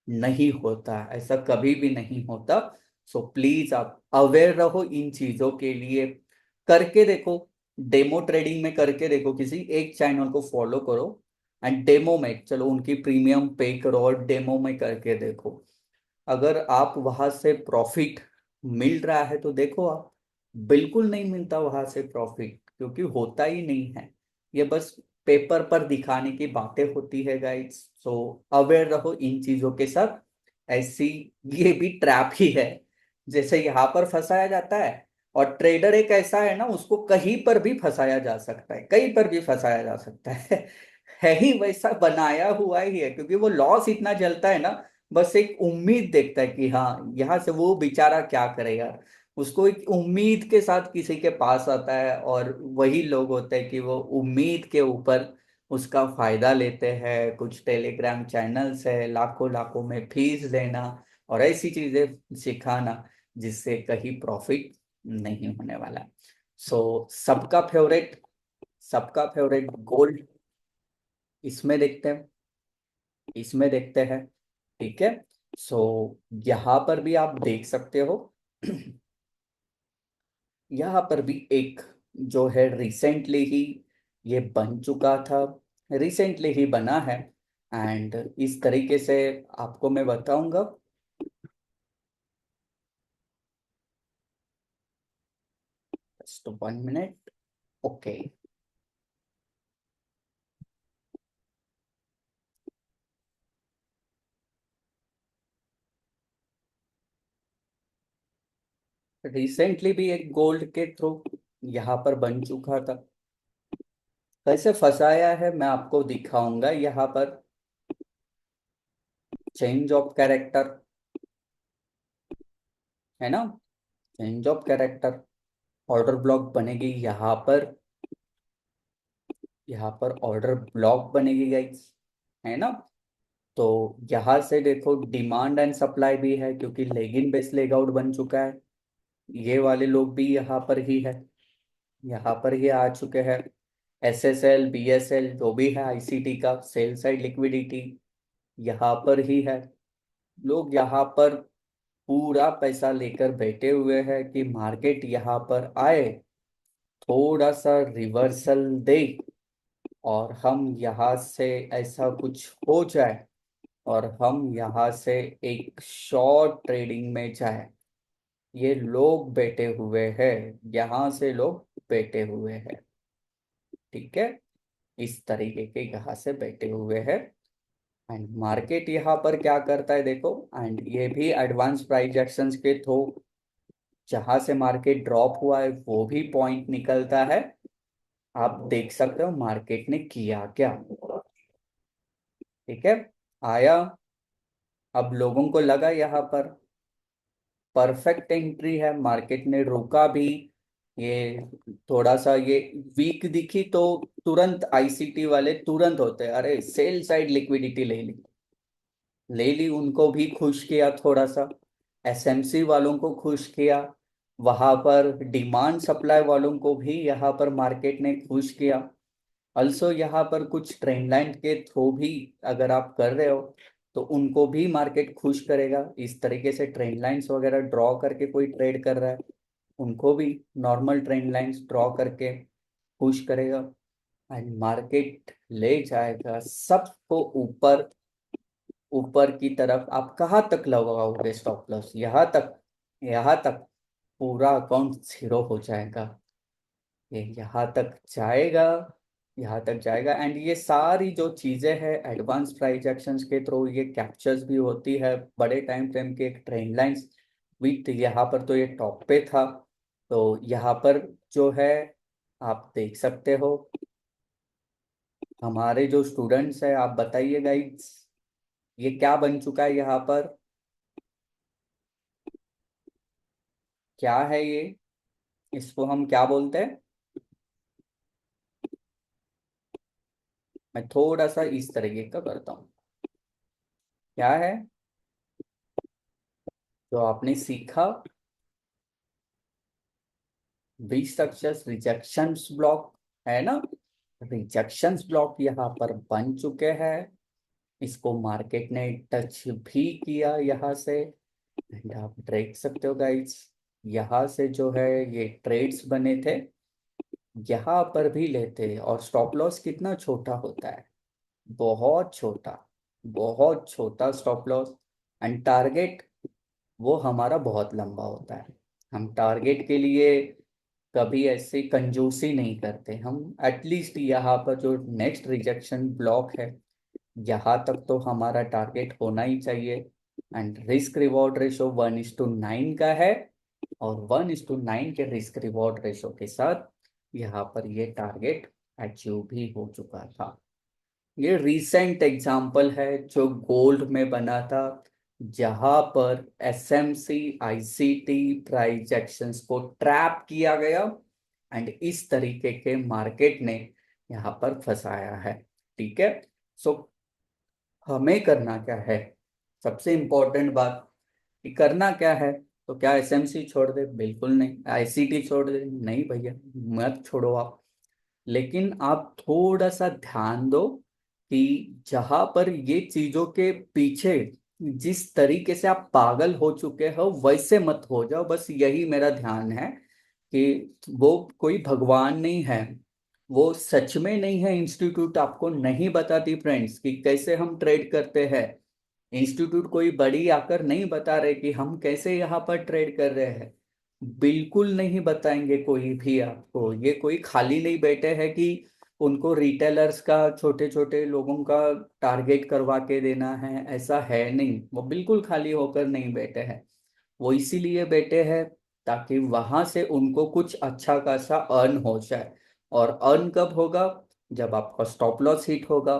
नहीं होता, ऐसा कभी भी नहीं होता। सो प्लीज आप अवेयर रहो इन चीजों के लिए। करके देखो, डेमो ट्रेडिंग में करके देखो, किसी एक चैनल को फॉलो करो एंड डेमो में चलो, उनकी प्रीमियम पे करो और डेमो में करके देखो। अगर आप वहां से प्रॉफिट मिल रहा है तो देखो आप, बिल्कुल नहीं मिलता वहां से प्रॉफिट, क्योंकि होता ही नहीं है। ये बस पेपर पर दिखाने की बातें होती है गाइड्स। सो अवेयर रहो इन चीजों के साथ। ऐसी ये भी ट्रैप ही है, जैसे यहाँ पर फंसाया जाता है। और ट्रेडर एक ऐसा है ना, उसको कहीं पर भी फंसाया जा सकता है, कहीं पर भी फंसाया जा सकता है ही वैसा बनाया हुआ ही है, क्योंकि वो लॉस इतना जलता है ना, बस एक उम्मीद देखता है कि हाँ यहाँ से वो बेचारा क्या करेगा। उसको एक उम्मीद के साथ किसी के पास आता है, और वही लोग होते हैं कि वो उम्मीद के ऊपर उसका फायदा लेते हैं। कुछ टेलीग्राम चैनल्स है, लाखों लाखों में फीस लेना और ऐसी चीजें सिखाना जिससे कहीं प्रॉफिट नहीं होने वाला। सो सबका फेवरेट गोल्ड, इसमें देखते हैं, इसमें देखते हैं। ठीक है। सो यहाँ पर भी आप देख सकते हो यहाँ पर भी एक जो है रिसेंटली ही ये बन चुका था, रिसेंटली ही बना है। एंड इस तरीके से आपको मैं बताऊंगा। Just 1 minute. ओके। रिसेंटली भी एक गोल्ड के थ्रू यहाँ पर बन चुका था। कैसे फंसाया है मैं आपको दिखाऊंगा यहाँ पर। चेंज ऑफ कैरेक्टर है ना, change of character, order block बनेगी यहाँ पर, यहाँ पर ऑर्डर ब्लॉक बनेगी गाइस, है ना। तो यहाँ से देखो डिमांड एंड सप्लाई भी है, क्योंकि leg in base leg out बन चुका है। ये वाले लोग भी यहाँ पर ही है, यहाँ पर ही आ चुके हैं। एसएसएल बीएसएल जो भी है आईसीटी का सेल साइड लिक्विडिटी यहाँ पर ही है। लोग यहाँ पर पूरा पैसा लेकर बैठे हुए हैं कि मार्केट यहाँ पर आए, थोड़ा सा रिवर्सल दे और हम यहाँ से ऐसा कुछ हो जाए और हम यहाँ से एक शॉर्ट ट्रेडिंग में जाए, ये लोग बैठे हुए हैं, यहाँ से लोग बैठे हुए हैं, ठीक है, इस तरीके के यहाँ से बैठे हुए हैं। एंड मार्केट यहाँ पर क्या करता है देखो, एंड ये भी एडवांस प्राइस एक्शंस के थ्रू जहां से मार्केट ड्रॉप हुआ है वो भी पॉइंट निकलता है। आप देख सकते हो मार्केट ने किया क्या, ठीक है, आया, अब लोगों को लगा यहाँ पर परफेक्ट एंट्री है, मार्केट ने रोका भी, ये थोड़ा सा ये वीक दिखी तो तुरंत आईसीटी वाले तुरंत होते हैं, अरे सेल साइड लिक्विडिटी ले ली, ले ली, उनको भी खुश किया थोड़ा सा, एसएमसी वालों को खुश किया, वहां पर डिमांड सप्लाई वालों को भी यहाँ पर मार्केट ने खुश किया। अल्सो यहाँ पर कुछ ट्रेंड लाइन के थ्रू भी अगर आप कर रहे हो तो उनको भी मार्केट खुश करेगा, इस तरीके से ट्रेंड लाइंस वगैरह ड्रॉ करके कोई ट्रेड कर रहा है उनको भी नॉर्मल ट्रेंड लाइंस ड्रॉ करके खुश करेगा। एंड मार्केट ले जाएगा सबको ऊपर, ऊपर की तरफ। आप कहाँ तक लगाओगे स्टॉप लॉस, यहाँ तक, यहाँ तक पूरा अकाउंट जीरो हो जाएगा, ये यहाँ तक जाएगा, यहाँ तक जाएगा। एंड ये सारी जो चीजें हैं एडवांस प्राइस एक्शंस के थ्रू ये कैप्चर्स भी होती है बड़े टाइम फ्रेम के एक ट्रेंड लाइंस विथ, यहाँ पर तो ये टॉप पे था, तो यहाँ पर जो है आप देख सकते हो। हमारे जो स्टूडेंट्स हैं आप बताइए गाइड्स, ये क्या बन चुका है यहाँ पर, क्या है ये, इसको हम क्या बोलते हैं। मैं थोड़ा सा इस तरीके का करता हूँ, क्या है जो आपने सीखा, 20 रिजेक्शंस ब्लॉक है ना, रिजेक्शंस ब्लॉक यहाँ पर बन चुके हैं, इसको मार्केट ने टच भी किया यहाँ से। एंड आप देख सकते हो गाइस, यहाँ से जो है ये ट्रेड्स बने थे, यहाँ पर भी लेते हैं, और स्टॉप लॉस कितना छोटा होता है, बहुत छोटा, बहुत छोटा स्टॉप लॉस। एंड टारगेट वो हमारा बहुत लंबा होता है, हम टारगेट के लिए कभी ऐसे कंजूसी नहीं करते, हम एटलीस्ट यहाँ पर जो नेक्स्ट रिजेक्शन ब्लॉक है यहाँ तक तो हमारा टारगेट होना ही चाहिए। एंड रिस्क रिवॉर्ड रेशो 1:9 का है, और 1:9 के रिस्क रिवॉर्ड रेशो के साथ यहाँ पर ये टारगेट अचीव भी हो चुका था। ये रीसेंट एग्जाम्पल है जो गोल्ड में बना था, जहां पर एसएमसी आईसीटी प्राइस एक्शंस को ट्रैप किया गया, एंड इस तरीके के मार्केट ने यहाँ पर फंसाया है, ठीक है। सो हमें करना क्या है, सबसे इम्पोर्टेंट बात कि करना क्या है, तो क्या एसएमसी छोड़ दे, बिल्कुल नहीं, आईसीटी छोड़ दे, नहीं भैया, मत छोड़ो आप, लेकिन आप थोड़ा सा ध्यान दो कि जहां पर ये चीजों के पीछे जिस तरीके से आप पागल हो चुके हो वैसे मत हो जाओ, बस यही मेरा ध्यान है कि वो कोई भगवान नहीं है, वो सच में नहीं है, इंस्टीट्यूट आपको नहीं बताती फ्रेंड्स कि कैसे हम ट्रेड करते हैं, इंस्टीट्यूट कोई बड़ी आकर नहीं बता रहे कि हम कैसे यहाँ पर ट्रेड कर रहे हैं, बिल्कुल नहीं बताएंगे कोई भी आपको, ये कोई खाली नहीं बैठे हैं कि उनको रिटेलर्स का, छोटे छोटे लोगों का टारगेट करवा के देना है, ऐसा है नहीं, वो बिल्कुल खाली होकर नहीं बैठे हैं, वो इसीलिए बैठे हैं ताकि वहां से उनको कुछ अच्छा खासा अर्न हो जाए। और अर्न कब होगा, जब आपका स्टॉप लॉस हिट होगा,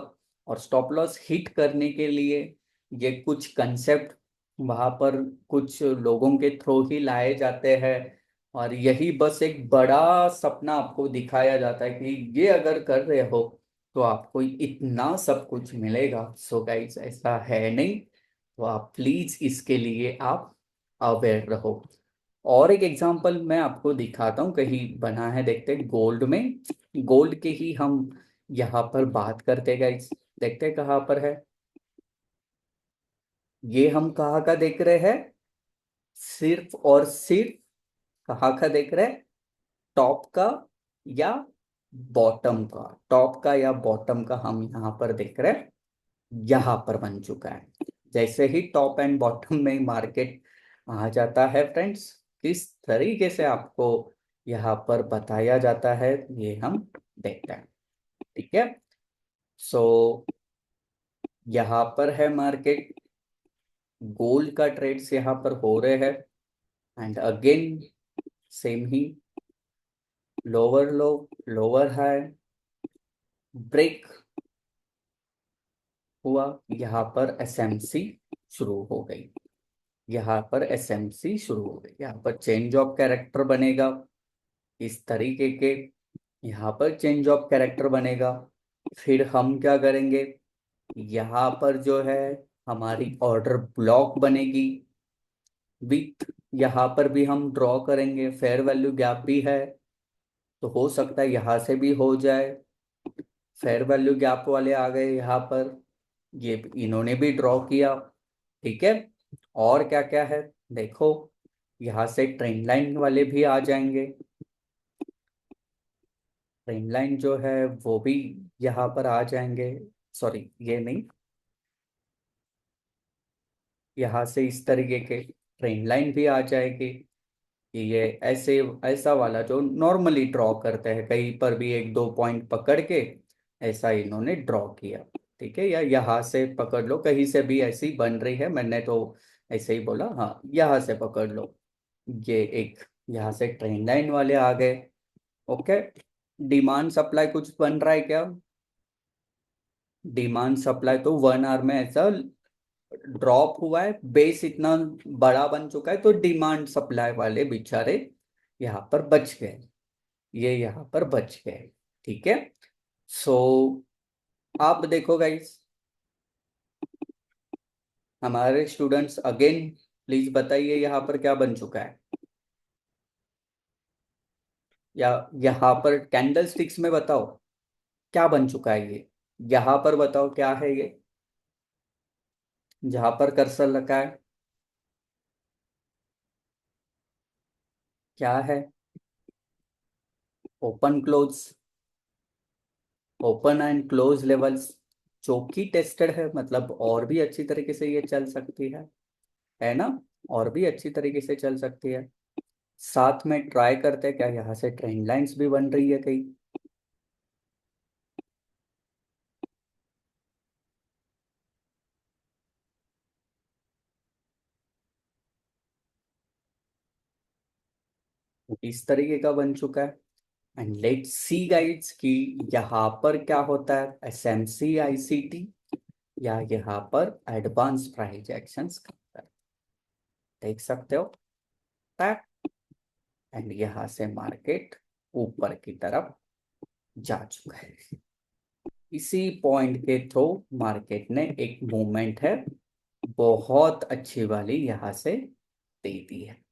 और स्टॉप लॉस हिट करने के लिए ये कुछ कंसेप्ट वहां पर कुछ लोगों के थ्रू ही लाए जाते हैं, और यही बस एक बड़ा सपना आपको दिखाया जाता है कि ये अगर कर रहे हो तो आपको इतना सब कुछ मिलेगा। सो गाइस ऐसा है नहीं, तो आप प्लीज इसके लिए आप अवेयर रहो। और एक एग्जांपल मैं आपको दिखाता हूँ, कहीं बना है, देखते हैं गोल्ड में, गोल्ड के ही हम यहाँ पर बात करते गाइस, देखते हैं कहाँ पर है, ये हम कहाँ का देख रहे हैं, सिर्फ और सिर्फ कहाँ का देख रहे हैं, टॉप का या बॉटम का, टॉप का या बॉटम का हम यहाँ पर देख रहे हैं, यहाँ पर बन चुका है। जैसे ही टॉप एंड बॉटम में मार्केट आ जाता है फ्रेंड्स, किस तरीके से आपको यहाँ पर बताया जाता है ये हम देखते हैं। ठीक है, सो यहाँ पर है मार्केट, गोल्ड का ट्रेड्स यहाँ पर हो रहे हैं, एंड अगेन सेम ही, lower low, lower high, break हुआ, यहाँ पर एसएमसी शुरू हो गई, यहाँ पर एसएमसी शुरू हो गई, यहाँ पर चेंज ऑफ कैरेक्टर बनेगा इस तरीके के, यहाँ पर चेंज ऑफ कैरेक्टर बनेगा। फिर हम क्या करेंगे, यहाँ पर जो है हमारी ऑर्डर ब्लॉक बनेगी विथ, यहाँ पर भी हम ड्रॉ करेंगे, फेयर वैल्यू गैप भी है, तो हो सकता है यहाँ से भी हो जाए। फेयर वैल्यू गैप वाले आ गए यहाँ पर, ये इन्होंने भी ड्रॉ किया। ठीक है, और क्या क्या है देखो, यहाँ से ट्रेंड लाइन वाले भी आ जाएंगे, ट्रेंड लाइन जो है वो भी यहाँ पर आ जाएंगे, सॉरी ये नहीं, यहाँ से इस तरीके के ट्रेंड लाइन भी आ जाएगी, कि ये ऐसे ऐसा वाला जो नॉर्मली ड्रॉ करते हैं, कहीं पर भी एक दो पॉइंट पकड़ के ऐसा इन्होंने ड्रॉ किया। ठीक है, या यहाँ से पकड़ लो, कहीं से भी ऐसी बन रही है, मैंने तो ऐसे ही बोला, हाँ यहाँ से पकड़ लो, ये एक यहाँ से ट्रेंड लाइन वाले आ गए। ओके, डिमांड सप्लाई कुछ बन रहा है क्या, डिमांड सप्लाई तो 1 आवर में ऐसा ड्रॉप हुआ है, बेस इतना बड़ा बन चुका है, तो डिमांड सप्लाई वाले बेचारे यहाँ पर बच गए, ये यहाँ पर बच गए। ठीक है, सो आप देखो गाइस, हमारे स्टूडेंट्स अगेन प्लीज बताइए यहाँ पर क्या बन चुका है, या यहाँ पर कैंडल स्टिक्स में बताओ क्या बन चुका है ये, यहाँ पर बताओ क्या है ये, जहां पर कर्सर लगा है क्या है, open close, open and close levels जो कि टेस्टेड है, मतलब और भी अच्छी तरीके से ये चल सकती है ना, और भी अच्छी तरीके से चल सकती है। साथ में ट्राई करते हैं क्या यहाँ से ट्रेंड लाइंस भी बन रही है कहीं, इस तरीके का बन चुका है। एंड लेट्स सी गाइड्स कि यहाँ पर क्या होता है, एसएमसी आईसीटी या यहाँ पर एडवांस प्राइस एक्शंस, देख सकते हो, एंड यहाँ से मार्केट ऊपर की तरफ जा चुका है। इसी पॉइंट के थ्रू मार्केट ने एक मूवमेंट है बहुत अच्छी वाली यहाँ से दे दी है।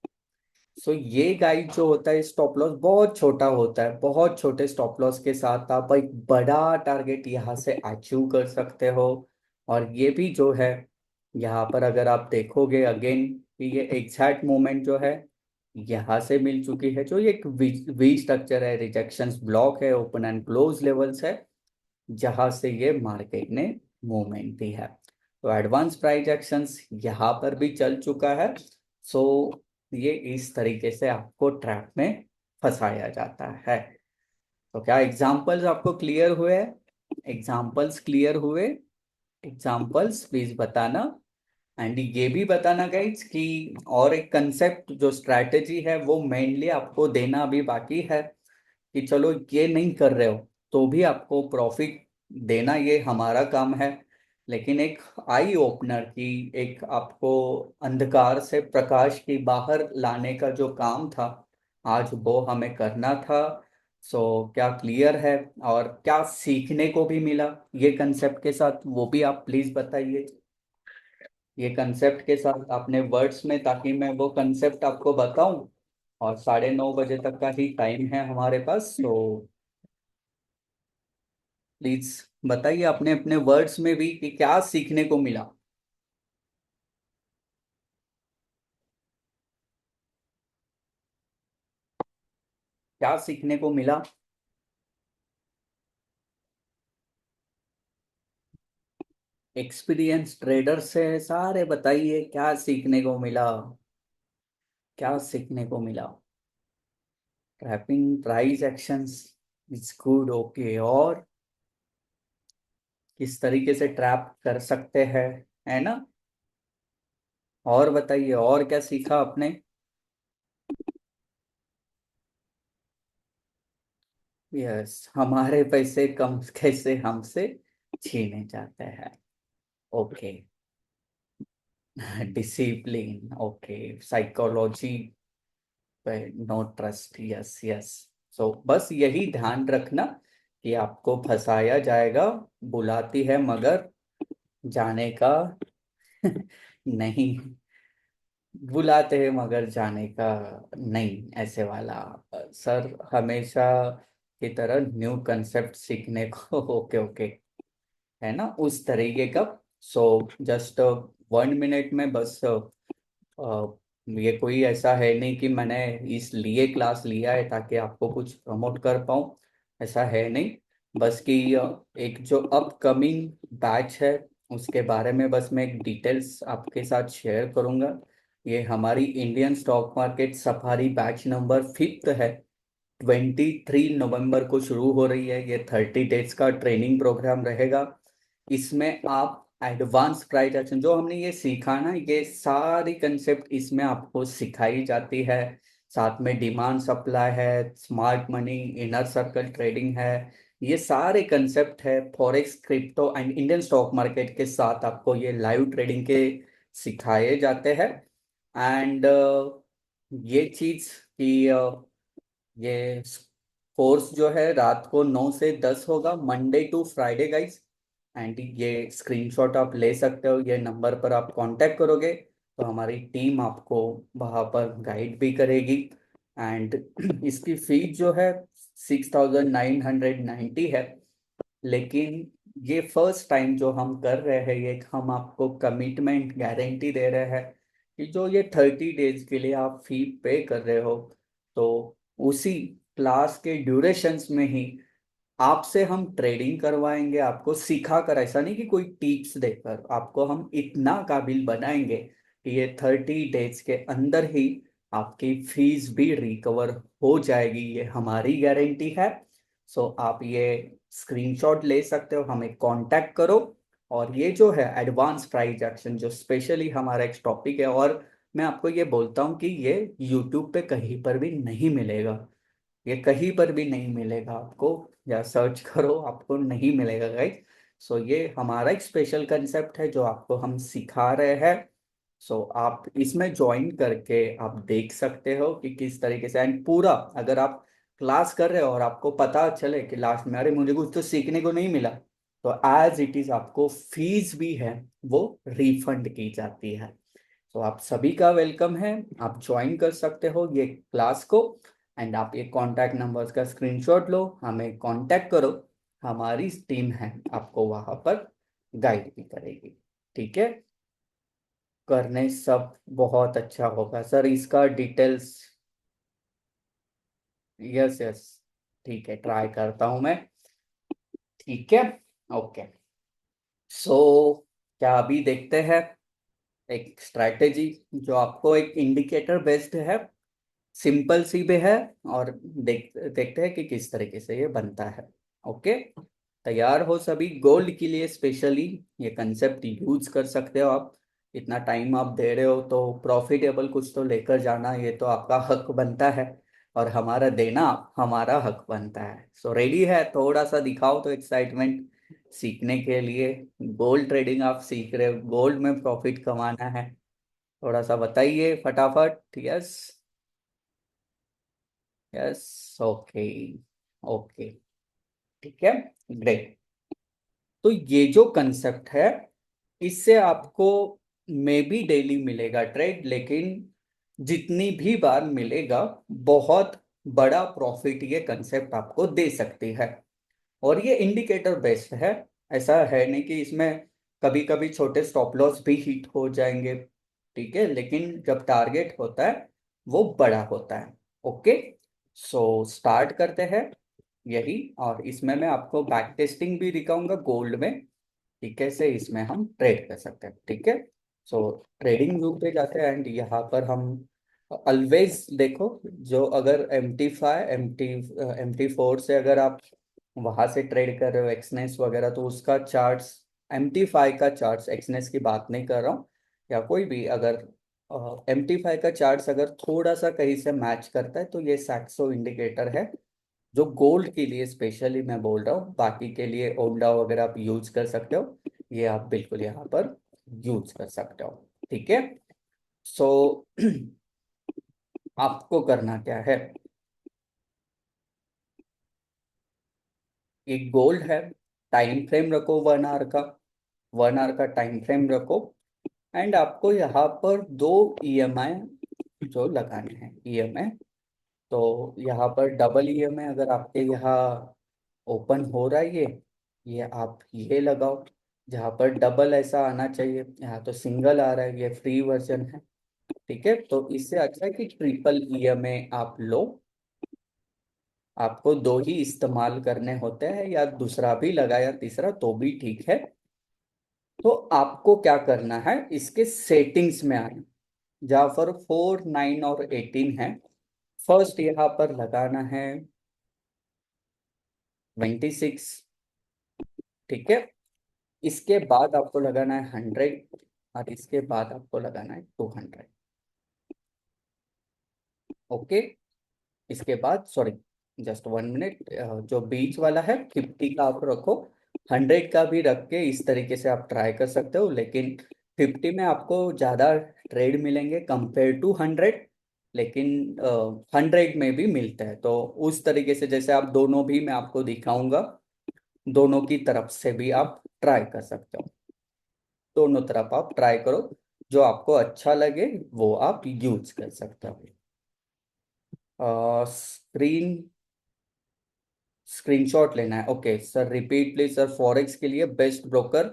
सो ये गाइड जो होता है, स्टॉप लॉस बहुत छोटा होता है, बहुत छोटे स्टॉप लॉस के साथ आप एक बड़ा टारगेट यहाँ से अचीव कर सकते हो। और ये भी जो है यहाँ पर अगर आप देखोगे अगेन कि ये एग्जैक्ट मूवमेंट जो है यहाँ से मिल चुकी है, जो ये एक वी स्ट्रक्चर है, रिजेक्शंस ब्लॉक है, ओपन एंड क्लोज लेवल्स है, जहां से ये मार्केट ने मूवमेंट दी है। तो एडवांस प्राइस एक्शंस यहाँ पर भी चल चुका है। सो ये इस तरीके से आपको ट्रैप में फंसाया जाता है। तो क्या एग्जांपल्स आपको क्लियर हुए, एग्जांपल्स क्लियर हुए, एग्जांपल्स प्लीज बताना। एंड ये भी बताना गाइज कि और एक कंसेप्ट जो स्ट्रैटेजी है वो मेनली आपको देना अभी बाकी है, कि चलो ये नहीं कर रहे हो तो भी आपको प्रॉफिट देना, ये हमारा काम है। लेकिन एक आई ओपनर की, एक आपको अंधकार से प्रकाश की बाहर लाने का जो काम था, आज वो हमें करना था। सो क्या क्लियर है, और क्या सीखने को भी मिला ये कंसेप्ट के साथ, वो भी आप प्लीज बताइए, ये कंसेप्ट के साथ आपने वर्ड्स में, ताकि मैं वो कंसेप्ट आपको बताऊं। और 9:30 बजे तक का ही टाइम है हमारे पास, तो प्लीज बताइए अपने अपने वर्ड्स में भी कि क्या सीखने को मिला, क्या सीखने को मिला। एक्सपीरियंस ट्रेडर से सारे बताइए क्या सीखने को मिला, क्या सीखने को मिला। Trapping price actions it's good, okay. और किस तरीके से ट्रैप कर सकते हैं, है ना। और बताइए और क्या सीखा आपने। यस, हमारे पैसे कम कैसे हमसे छीने जाते हैं। ओके। Discipline, okay. साइकोलॉजी पे नो ट्रस्ट, यस यस। सो बस यही ध्यान रखना कि आपको फंसाया जाएगा, बुलाती है मगर जाने का नहीं, बुलाते हैं मगर जाने का नहीं, ऐसे वाला। सर हमेशा की तरह न्यू कंसेप्ट सीखने को ओके ओके, है ना उस तरीके का। सो जस्ट 1 मिनट में बस ये कोई ऐसा है नहीं कि मैंने इसलिए क्लास लिया है ताकि आपको कुछ प्रमोट कर पाऊँ, ऐसा है नहीं। बस कि एक जो अपकमिंग बैच है उसके बारे में बस मैं एक डिटेल्स आपके साथ शेयर करूंगा। ये हमारी Indian stock market safari batch number 5th है। 23 नवंबर को शुरू हो रही है, ये 30 डेज का ट्रेनिंग प्रोग्राम रहेगा। इसमें आप एडवांस प्राइस एक्शन जो हमने ये सीखा ना, ये सारी कंसेप्ट इसमें आपको सिखाई जाती है। साथ में डिमांड सप्लाई है, smart money, inner circle trading है, ये सारे कंसेप्ट है। Forex, crypto and Indian stock market के साथ आपको ये लाइव ट्रेडिंग के सिखाए जाते हैं। एंड ये चीज कि ये कोर्स जो है रात को 9 से 10 होगा, Monday to Friday guys. And ये स्क्रीनशॉट आप ले सकते हो, ये नंबर पर आप कांटेक्ट करोगे तो हमारी टीम आपको वहाँ पर गाइड भी करेगी। एंड इसकी फीस जो है 6990 है। लेकिन ये फर्स्ट टाइम जो हम कर रहे हैं, ये हम आपको कमिटमेंट गारंटी दे रहे हैं कि जो ये 30 डेज के लिए आप फी पे कर रहे हो, तो उसी क्लास के ड्यूरेशंस में ही आपसे हम ट्रेडिंग करवाएंगे, आपको सिखा कर, ऐसा नहीं कि कोई टिप्स देकर, आपको हम इतना काबिल बनाएंगे कि ये 30 डेज के अंदर ही आपकी फीस भी रिकवर हो जाएगी, ये हमारी गारंटी है। सो आप ये स्क्रीनशॉट ले सकते हो, हमें कांटेक्ट करो। और ये जो है एडवांस प्राइस एक्शन जो स्पेशली हमारा एक टॉपिक है, और मैं आपको ये बोलता हूँ कि ये यूट्यूब पे कहीं पर भी नहीं मिलेगा, ये कहीं पर भी नहीं मिलेगा आपको, या सर्च करो आपको नहीं मिलेगा गाइस। सो ये हमारा एक स्पेशल कंसेप्ट है जो आपको हम सिखा रहे हैं। सो आप इसमें ज्वाइन करके आप देख सकते हो कि किस तरीके से, एंड पूरा अगर आप क्लास कर रहे हो और आपको पता चले कि लास्ट में अरे मुझे कुछ तो सीखने को नहीं मिला, तो एज इट इज आपको फीस भी है वो रिफंड की जाती है। तो आप सभी का वेलकम है, आप ज्वाइन कर सकते हो ये क्लास को। एंड आप ये कॉन्टैक्ट नंबर्स का स्क्रीनशॉट लो, हमें कांटेक्ट करो, हमारी टीम है आपको वहां पर गाइड भी करेगी। ठीक है, करने सब बहुत अच्छा होगा सर, इसका डिटेल्स। यस यस, ठीक है, ट्राई करता हूं मैं। ठीक है, ओके। सो क्या अभी देखते हैं एक स्ट्रैटेजी जो आपको एक इंडिकेटर बेस्ड है, सिंपल सी भी है। और देखते हैं कि किस तरीके से ये बनता है। ओके, तैयार हो सभी गोल्ड के लिए स्पेशली, ये कंसेप्ट यूज कर सकते हो आप। इतना टाइम आप दे रहे हो तो प्रॉफिटेबल कुछ तो लेकर जाना, ये तो आपका हक बनता है, और हमारा देना हमारा हक बनता है। सो रेडी है, थोड़ा सा दिखाओ तो एक्साइटमेंट सीखने के लिए। गोल्ड ट्रेडिंग आप सीख रहे हो, गोल्ड में प्रॉफिट कमाना है, थोड़ा सा बताइए फटाफट। यस यस, ओके ओके, ठीक है, ग्रेट। तो ये जो कंसेप्ट है, इससे आपको मे बी डेली मिलेगा ट्रेड, लेकिन जितनी भी बार मिलेगा बहुत बड़ा प्रॉफिट ये कंसेप्ट आपको दे सकती है। और ये इंडिकेटर बेस्ड है, ऐसा है नहीं कि इसमें कभी कभी छोटे स्टॉप लॉस भी हिट हो जाएंगे, ठीक है, लेकिन जब टारगेट होता है वो बड़ा होता है। ओके, सो स्टार्ट करते हैं यही। और इसमें मैं आपको बैक टेस्टिंग भी दिखाऊंगा गोल्ड में, ठीक है से इसमें हम ट्रेड कर सकते हैं। ठीक है, सो ट्रेडिंग व्यू पे जाते हैं एंड यहाँ पर हम ऑलवेज देखो, जो अगर MT4 से अगर आप वहां से ट्रेड कर रहे हो एक्सनेस वगैरह, तो उसका चार्ट्स, MT5 का चार्ट्स, एक्सनेस की बात नहीं कर रहा हूँ, या कोई भी अगर MT5 का चार्ट्स अगर थोड़ा सा कहीं से मैच करता है तो ये सैक्सो इंडिकेटर है, जो गोल्ड के लिए स्पेशली मैं बोल रहा हूँ। बाकी के लिए ओंडा वगैरह आप यूज कर सकते हो, ये आप बिल्कुल यहाँ पर यूज कर सकते हो। ठीक है, सो आपको करना क्या है, एक गोल्ड है, टाइम फ्रेम रखो 1 आवर का, 1 आवर का टाइम फ्रेम रखो, एंड आपको यहाँ पर दो EMI जो लगाने हैं, EMI, तो यहाँ पर डबल EMI अगर आपके यहाँ ओपन हो रहा है ये आप ये लगाओ, जहाँ पर डबल ऐसा आना चाहिए, यहाँ तो सिंगल आ रहा है, ये फ्री वर्जन है। ठीक है, तो इससे अच्छा है कि ट्रिपल EMI आप लो, आपको दो ही इस्तेमाल करने होते हैं, या दूसरा भी लगाया तीसरा तो भी ठीक है। तो आपको क्या करना है, इसके सेटिंग्स में आना, जहाँ पर 4, 9 और 18 है, फर्स्ट यहाँ पर लगाना है 26। ठीक है, इसके बाद आपको लगाना है 100, और इसके बाद आपको लगाना है 200। ओके, इसके बाद सॉरी, जस्ट 1 मिनट, जो बीच वाला है 50 का आप रखो, 100 का भी रख के इस तरीके से आप ट्राई कर सकते हो, लेकिन 50 में आपको ज़्यादा ट्रेड मिलेंगे कंपेयर टू 100, लेकिन 100 में भी मिलते हैं, तो उस तरीके से जैसे आप दोनों भी मैं आपको दिखाऊंगा, दोनों की तरफ से भी आप ट्राई कर सकते हो, दोनों तरफ आप ट्राई करो, जो आपको अच्छा लगे वो आप यूज कर सकते हो। स्क्रीनशॉट लेना है, okay sir, repeat please sir, forex के लिए बेस्ट ब्रोकर।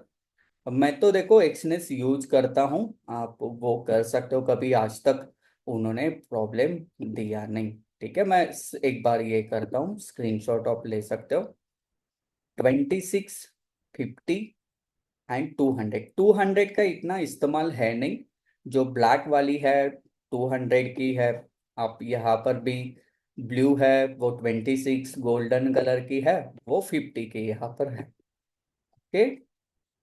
मैं तो देखो एक्सनेस यूज करता हूँ, आप वो कर सकते हो, कभी आज तक उन्होंने प्रॉब्लम दिया नहीं। ठीक है, मैं एक बार ये करता हूँ, स्क्रीनशॉट आप ले सकते हो, 26, 50 एंड 200। 200 का इतना इस्तेमाल है नहीं, जो ब्लैक वाली है 200 की है, आप यहाँ पर भी ब्लू है वो 26 गोल्डन कलर की है, वो 50 की यहाँ पर है। ओके,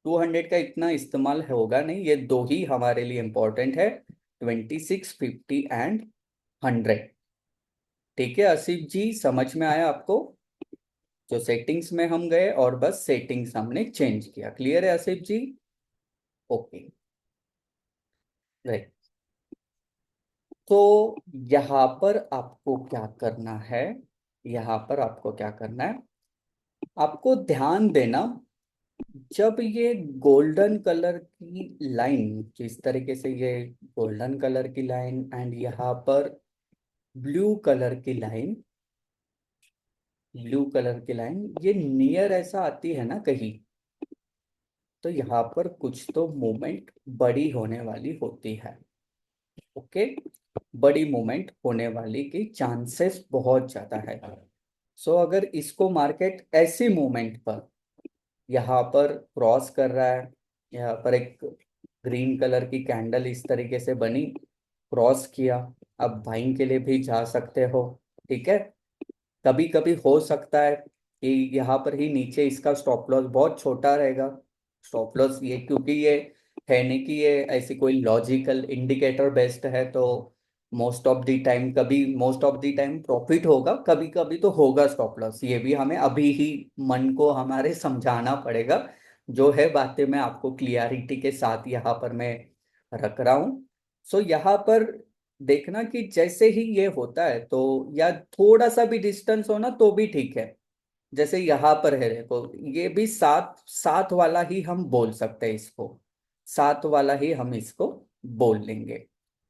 200 का इतना इस्तेमाल होगा नहीं, ये दो ही हमारे लिए इंपॉर्टेंट है, 26, 50 एंड 100। ठीक है आसिफ जी, समझ में आया आपको, जो सेटिंग्स में हम गए और बस सेटिंग्स हमने चेंज किया, क्लियर है आसिफ जी? Okay, right. तो यहाँ पर आपको क्या करना है, यहाँ पर आपको क्या करना है, आपको ध्यान देना, जब ये गोल्डन कलर की लाइन, जिस तरीके से ये गोल्डन कलर की लाइन एंड यहाँ पर ब्लू कलर की लाइन, ब्लू कलर की लाइन ये नियर ऐसा आती है ना कहीं, तो यहाँ पर कुछ तो मूवमेंट बड़ी होने वाली होती है। ओके, बड़ी मूवमेंट होने वाली की चांसेस बहुत ज्यादा है। सो अगर इसको मार्केट ऐसी मूवमेंट पर यहाँ पर क्रॉस कर रहा है, यहाँ पर एक ग्रीन कलर की कैंडल इस तरीके से बनी, क्रॉस किया, अब बाइंग के लिए भी जा सकते हो। ठीक है, कभी कभी हो सकता है कि यहाँ पर ही नीचे इसका स्टॉप लॉस बहुत छोटा रहेगा, स्टॉप लॉस ये क्योंकि ये है नहीं कि ये ऐसी कोई लॉजिकल इंडिकेटर बेस्ड है, तो most of the time profit होगा, कभी कभी तो होगा स्टॉप लॉस, ये भी हमें अभी ही मन को हमारे समझाना पड़ेगा, जो है बातें मैं आपको क्लियरिटी के साथ यहाँ पर मैं रख रहा हूँ। सो यहाँ पर देखना कि जैसे ही ये होता है तो, या थोड़ा सा भी डिस्टेंस हो ना तो भी ठीक है, जैसे यहाँ पर है देखो, ये भी सात सात वाला ही हम बोल सकते हैं इसको, सात वाला ही हम इसको बोल लेंगे।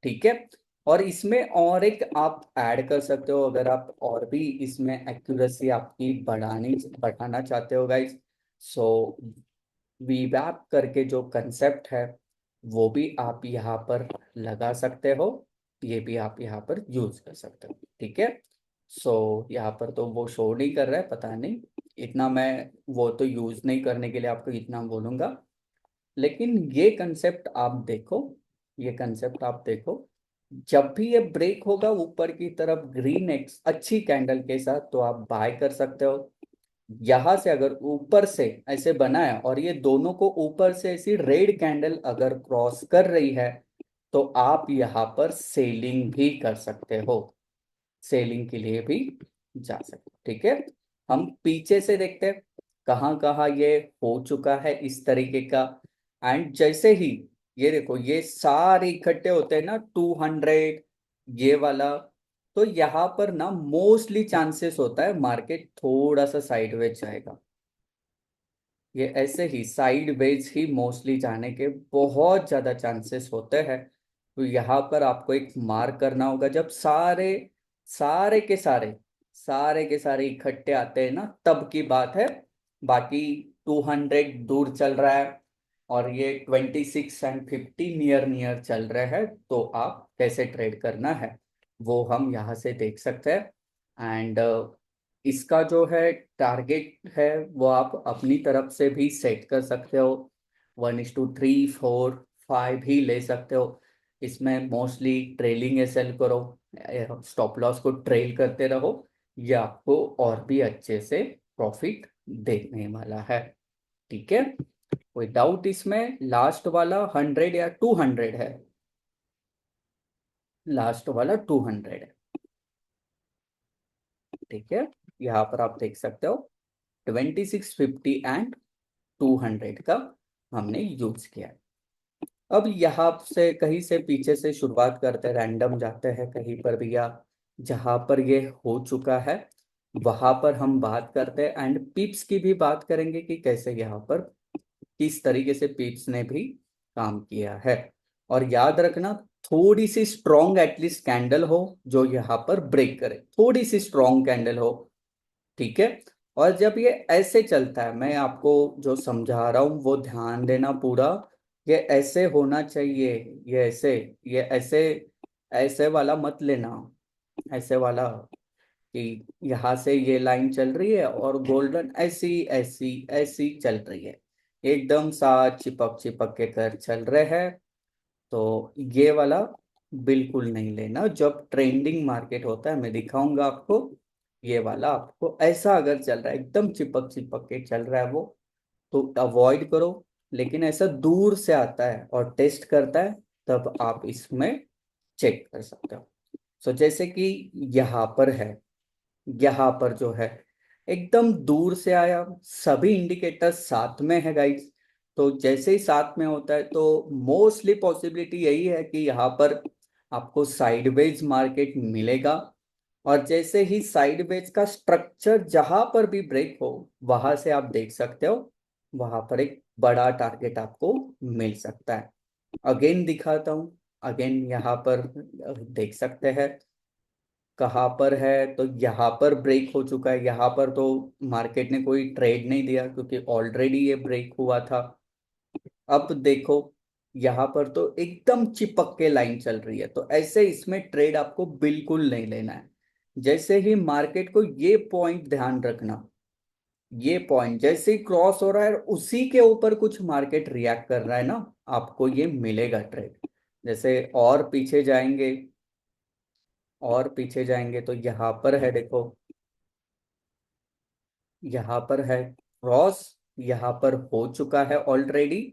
ठीक है, और इसमें और एक आप ऐड कर सकते हो, अगर आप और भी इसमें एक्यूरेसी आपकी बढ़ाना चाहते हो गाइस, सो वीवैप करके जो कंसेप्ट है वो भी आप यहाँ पर लगा सकते हो, ये भी आप यहाँ पर यूज कर सकते हो। ठीक है, सो यहाँ पर तो वो शो नहीं कर रहा है, पता नहीं, इतना मैं वो तो यूज नहीं करने के लिए आपको इतना बोलूंगा। लेकिन ये कंसेप्ट आप देखो, ये कंसेप्ट आप देखो, जब भी ये ब्रेक होगा ऊपर की तरफ ग्रीन एक्स अच्छी कैंडल के साथ, तो आप बाय कर सकते हो। यहां से अगर ऊपर से ऐसे बना है और ये दोनों को ऊपर से ऐसी रेड कैंडल अगर क्रॉस कर रही है, तो आप यहाँ पर सेलिंग भी कर सकते हो, सेलिंग के लिए भी जा सकते हो। ठीक है, हम पीछे से देखते हैं कहाँ कहाँ ये हो चुका है इस तरीके का। एंड जैसे ही ये देखो, ये सारे इकट्ठे होते हैं ना 200, ये वाला, तो यहाँ पर ना मोस्टली चांसेस होता है मार्केट थोड़ा सा साइडवेज जाएगा। ये ऐसे ही साइडवेज ही मोस्टली जाने के बहुत ज्यादा चांसेस होते हैं। तो यहाँ पर आपको एक मार्क करना होगा, जब सारे सारे के सारे इकट्ठे आते हैं ना, तब की बात है। बाकी 200 दूर चल रहा है और ये 26 एंड 50 नियर नियर चल रहे हैं, तो आप कैसे ट्रेड करना है वो हम यहाँ से देख सकते हैं। एंड इसका जो है टारगेट है वो आप अपनी तरफ से भी सेट कर सकते हो, 1:3, 4, 5 भी ले सकते हो। इसमें मोस्टली ट्रेलिंग एसएल करो, स्टॉप लॉस को ट्रेल करते रहो, ये आपको और भी अच्छे से प्रॉफिट देने वाला है। ठीक है, कोई डाउट इसमें? लास्ट वाला 100 या 200 है? लास्ट वाला 200 है। ठीक है, यहाँ पर आप देख सकते हो 26, 50 एंड 200 का हमने यूज किया है। अब यहाँ से कहीं से पीछे से शुरुआत करते हैं, रैंडम जाते हैं कहीं पर भी, या जहां पर ये हो चुका है वहां पर हम बात करते हैं। एंड पिप्स की भी बात करेंगे कि कैसे यहाँ पर किस तरीके से पिप्स ने भी काम किया है। और याद रखना, थोड़ी सी स्ट्रॉन्ग एटलीस्ट कैंडल हो जो यहाँ पर ब्रेक करे, थोड़ी सी स्ट्रॉन्ग कैंडल हो। ठीक है, और जब ये ऐसे चलता है, मैं आपको जो समझा रहा हूँ वो ध्यान देना पूरा। ये ऐसे होना चाहिए, ये ऐसे, ये ऐसे, ऐसे वाला मत लेना, ऐसे वाला कि यहाँ से ये लाइन चल रही है और गोल्डन ऐसी ऐसी ऐसी चल रही है, एकदम साथ चिपक चिपक के कर चल रहे हैं। तो ये वाला बिल्कुल नहीं लेना। जब ट्रेंडिंग मार्केट होता है, मैं दिखाऊंगा आपको, ये वाला आपको ऐसा अगर चल रहा है एकदम चिपक चिपक के चल रहा है वो, तो अवॉइड करो। लेकिन ऐसा दूर से आता है और टेस्ट करता है, तब आप इसमें चेक कर सकते हो। सो जैसे कि यहाँ पर है, यहाँ पर जो है एकदम दूर से आया, सभी इंडिकेटर्स साथ में है गाइस। तो जैसे ही साथ में होता है, तो मोस्टली पॉसिबिलिटी यही है कि यहाँ पर आपको साइडवेज मार्केट मिलेगा। और जैसे ही साइडवेज का स्ट्रक्चर जहां पर भी ब्रेक हो, वहां से आप देख सकते हो वहां पर एक बड़ा टारगेट आपको मिल सकता है। अगेन दिखाता हूँ, अगेन यहाँ पर देख सकते हैं कहाँ पर है। तो यहाँ पर ब्रेक हो चुका है, यहाँ पर तो मार्केट ने कोई ट्रेड नहीं दिया क्योंकि ऑलरेडी ये ब्रेक हुआ था। अब देखो, यहाँ पर तो एकदम चिपक के लाइन चल रही है, तो ऐसे इसमें ट्रेड आपको बिल्कुल नहीं लेना है। जैसे ही मार्केट को ये पॉइंट ध्यान रखना, ये पॉइंट जैसे ही क्रॉस हो रहा है, उसी के ऊपर कुछ मार्केट रिएक्ट कर रहा है ना, आपको ये मिलेगा ट्रेड। जैसे और पीछे जाएंगे, और पीछे जाएंगे तो यहाँ पर है देखो, यहाँ पर है क्रॉस, यहाँ पर हो चुका है ऑलरेडी,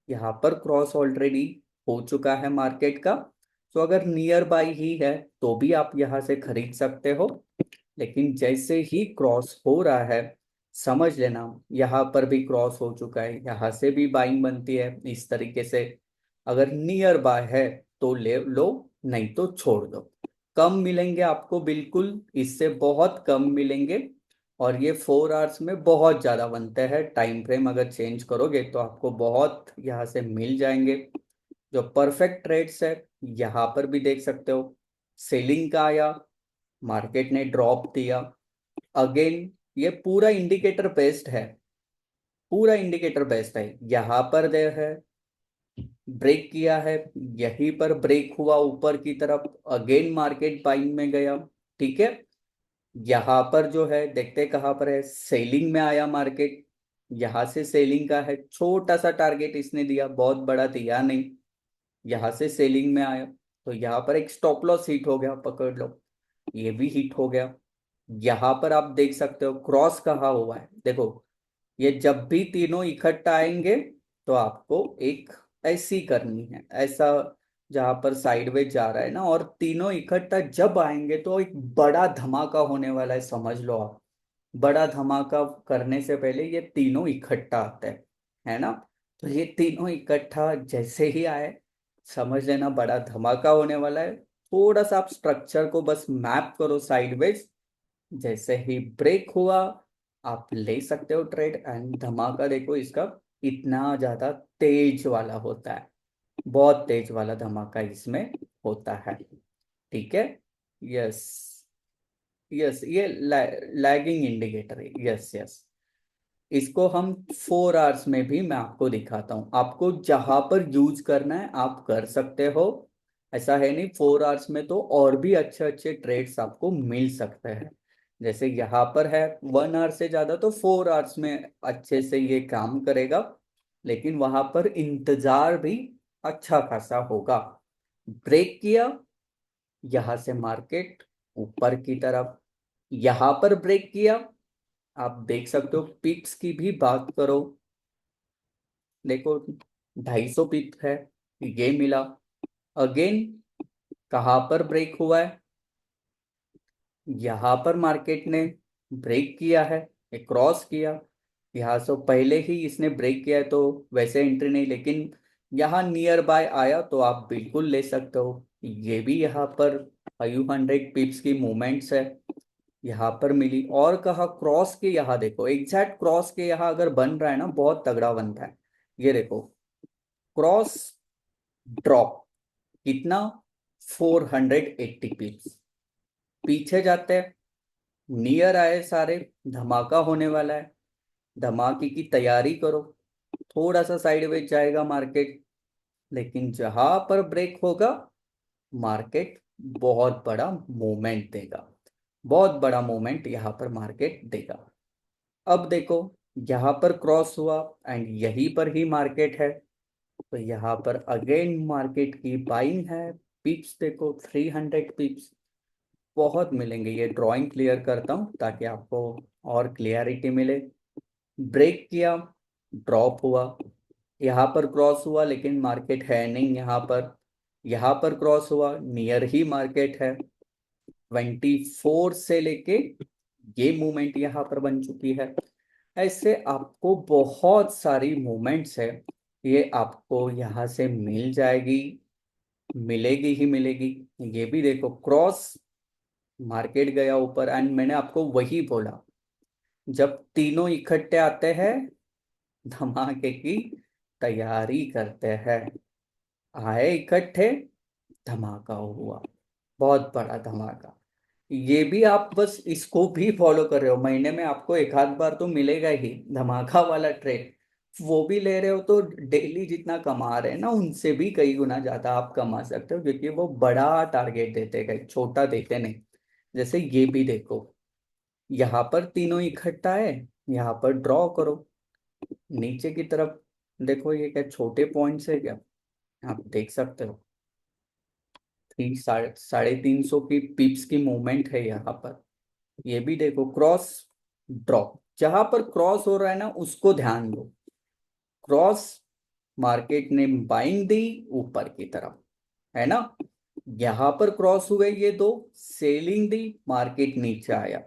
यहाँ पर क्रॉस ऑलरेडी हो चुका है मार्केट का। तो अगर नियर बाई ही है तो भी आप यहाँ से खरीद सकते हो। लेकिन जैसे ही क्रॉस हो रहा है, समझ लेना यहाँ पर भी क्रॉस हो चुका है, यहाँ से भी बाइंग बनती है इस तरीके से। अगर नियर बाय है तो ले लो, नहीं तो छोड़ दो। कम मिलेंगे आपको बिल्कुल, इससे बहुत कम मिलेंगे। और ये 4 आवर्स में बहुत ज्यादा बनते हैं, टाइम फ्रेम अगर चेंज करोगे तो आपको बहुत यहाँ से मिल जाएंगे। जो परफेक्ट ट्रेड्स है, यहाँ पर भी देख सकते हो, सेलिंग का आया, मार्केट ने ड्रॉप दिया। अगेन ये पूरा इंडिकेटर बेस्ड है, पूरा इंडिकेटर बेस्ड है। यहाँ पर दे है, ब्रेक किया है, यहीं पर ब्रेक हुआ ऊपर की तरफ, अगेन मार्केट बाइंग में गया। ठीक है, यहाँ पर जो है देखते कहाँ पर है, सेलिंग में आया मार्केट, यहाँ से सेलिंग का है, छोटा सा टारगेट इसने दिया, बहुत बड़ा दिया नहीं। यहाँ से सेलिंग में आया तो यहाँ पर एक स्टॉप लॉस हिट हो गया, पकड़ लो, ये भी हिट हो गया। यहाँ पर आप देख सकते हो क्रॉस कहा हुआ है, देखो ये जब भी तीनों इकट्ठा आएंगे तो आपको एक ऐसी करनी है, ऐसा जहां पर साइडवेज जा रहा है ना, और तीनों इकट्ठा जब आएंगे तो एक बड़ा धमाका होने वाला है, समझ लो आप। बड़ा धमाका करने से पहले ये तीनों इकट्ठा आते हैं, है ना। तो ये तीनों इकट्ठा जैसे ही आए, समझ लेना बड़ा धमाका होने वाला है। थोड़ा सा आप स्ट्रक्चर को बस मैप करो साइडवेज, जैसे ही ब्रेक हुआ आप ले सकते हो ट्रेड। एंड धमाका देखो इसका, इतना ज्यादा तेज वाला होता है, बहुत तेज वाला धमाका इसमें होता है। ठीक है। यस, यस, ये लैगिंग इंडिकेटर है, यस यस। इसको हम 4 आवर्स में भी मैं आपको दिखाता हूँ, आपको जहां पर यूज करना है आप कर सकते हो। ऐसा है नहीं, 4 आवर्स में तो और भी अच्छे अच्छे ट्रेड्स आपको मिल सकते हैं। जैसे यहाँ पर है 1 आवर से ज्यादा, तो 4 आवर्स में अच्छे से ये काम करेगा, लेकिन वहां पर इंतजार भी अच्छा खासा होगा। ब्रेक किया यहाँ से मार्केट ऊपर की तरफ, यहाँ पर ब्रेक किया, आप देख सकते हो पिक्स की भी बात करो, देखो 250 पिप है, ये मिला। अगेन कहाँ पर ब्रेक हुआ है, यहाँ पर मार्केट ने ब्रेक किया है, एक क्रॉस किया। यहाँ से पहले ही इसने ब्रेक किया है तो वैसे एंट्री नहीं, लेकिन यहाँ नियर बाय आया तो आप बिल्कुल ले सकते हो। ये भी यहाँ पर 500 पिप्स की मूवमेंट्स है, यहाँ पर मिली। और कहा क्रॉस के, यहाँ देखो एग्जैक्ट क्रॉस के यहाँ अगर बन रहा है ना, बहुत तगड़ा बनता है। ये देखो क्रॉस ड्रॉप कितना, 480 पिप्स। पीछे जाते हैं, नियर आए सारे, धमाका होने वाला है, धमाके की तैयारी करो। थोड़ा सा साइडवेज जाएगा मार्केट, लेकिन जहां पर ब्रेक होगा मार्केट बहुत बड़ा मूवमेंट देगा, बहुत बड़ा मूवमेंट यहाँ पर मार्केट देगा। अब देखो यहाँ पर क्रॉस हुआ एंड यहीं पर ही मार्केट है, तो यहाँ पर अगेन मार्केट की बाइंग है। पिप्स देखो 300 पिप्स, बहुत मिलेंगे। ये ड्राइंग क्लियर करता हूँ ताकि आपको और क्लियरिटी मिले। ब्रेक किया, ड्रॉप हुआ, यहाँ पर क्रॉस हुआ लेकिन मार्केट है नहीं यहाँ पर। यहाँ पर क्रॉस हुआ, नियर ही मार्केट है। 24 से लेके ये मूवमेंट यहाँ पर बन चुकी है। ऐसे आपको बहुत सारी मूवमेंट्स है, ये आपको यहाँ से मिल जाएगी, मिलेगी ही मिलेगी। ये भी देखो क्रॉस, मार्केट गया ऊपर एंड मैंने आपको वही बोला, जब तीनों इकट्ठे आते हैं धमाके की तैयारी करते हैं। आए इकट्ठे, धमाका हुआ, बहुत बड़ा धमाका। ये भी आप बस इसको भी फॉलो कर रहे हो, महीने में आपको एक आध बार तो मिलेगा ही धमाका वाला ट्रेड। वो भी ले रहे हो तो डेली जितना कमा रहे हैं ना, उनसे भी कई गुना ज्यादा आप कमा सकते हो, क्योंकि वो बड़ा टारगेट देते हैं, छोटा देते नहीं। जैसे ये भी देखो, यहाँ पर तीनों इकट्ठा है, यहाँ पर ड्रॉ करो नीचे की तरफ। देखो ये क्या छोटे पॉइंट्स है क्या, आप देख सकते हो। साढ़े 300 की पिप्स की मूवमेंट है यहाँ पर। ये भी देखो क्रॉस ड्रॉप, जहां पर क्रॉस हो रहा है ना उसको ध्यान दो। क्रॉस, मार्केट ने बाइंग दी ऊपर की तरफ, है ना। यहां पर क्रॉस हुए ये दो, सेलिंग दी, मार्केट नीचे आया।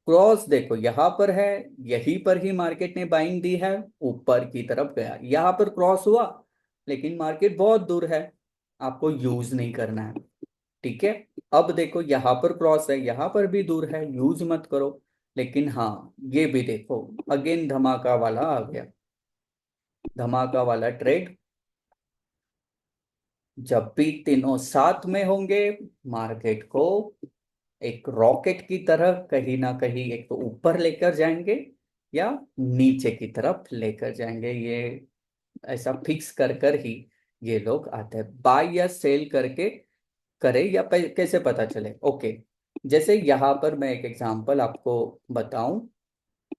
क्रॉस देखो यहाँ पर है, यहीं पर ही मार्केट ने बाइंग दी है, ऊपर की तरफ गया। यहाँ पर क्रॉस हुआ लेकिन मार्केट बहुत दूर है, आपको यूज नहीं करना है। ठीक है। अब देखो यहाँ पर क्रॉस है, यहाँ पर भी दूर है, यूज मत करो। लेकिन हाँ, ये भी देखो अगेन धमाका वाला आ गया, धमाका वाला ट्रेड। जब भी तीनों साथ में होंगे मार्केट को एक रॉकेट की तरह कहीं ना कहीं एक तो ऊपर लेकर जाएंगे या नीचे की तरफ लेकर जाएंगे। ये ऐसा फिक्स कर कर ही ये लोग आते हैं। बाय या सेल करके करे या कैसे पता चले, ओके। जैसे यहाँ पर मैं एक एग्जांपल आपको बताऊं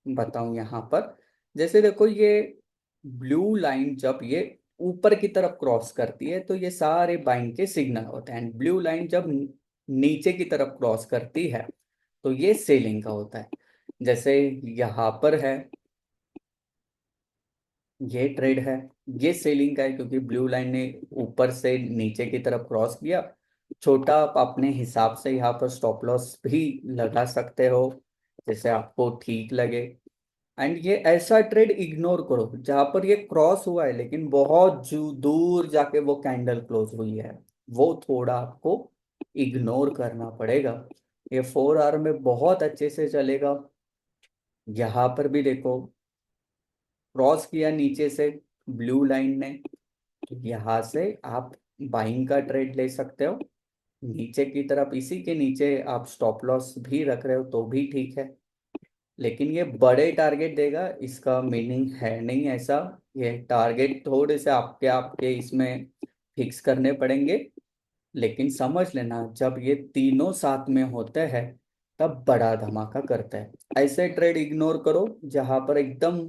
बताऊं यहाँ पर, जैसे देखो ये ब्लू लाइन जब ये ऊपर की तरफ क्रॉस करती है तो ये सारे बाइंग के सिग्नल होते हैं, एंड ब्लू लाइन जब नीचे की तरफ क्रॉस करती है तो ये सेलिंग का होता है। जैसे यहाँ पर है, ये ट्रेड है, ये सेलिंग का है क्योंकि ब्लू लाइन ने ऊपर से नीचे की तरफ क्रॉस किया। छोटा आप अपने हिसाब से यहाँ पर स्टॉप लॉस भी लगा सकते हो जैसे आपको ठीक लगे। एंड ये ऐसा ट्रेड इग्नोर करो जहां पर ये क्रॉस हुआ है लेकिन बहुत दूर जाके वो कैंडल क्लोज हुई है, वो थोड़ा आपको इग्नोर करना पड़ेगा। ये 4 आवर में बहुत अच्छे से चलेगा। यहाँ पर भी देखो क्रॉस किया नीचे से ब्लू लाइन ने, तो यहाँ से आप बाइंग का ट्रेड ले सकते हो। नीचे की तरफ इसी के नीचे आप स्टॉप लॉस भी रख रहे हो तो भी ठीक है, लेकिन ये बड़े टारगेट देगा इसका मीनिंग है नहीं ऐसा। ये टारगेट थोड़े से आपके आपके इसमें फिक्स करने पड़ेंगे, लेकिन समझ लेना जब ये तीनों साथ में होते हैं तब बड़ा धमाका करता है। ऐसे ट्रेड इग्नोर करो जहां पर एकदम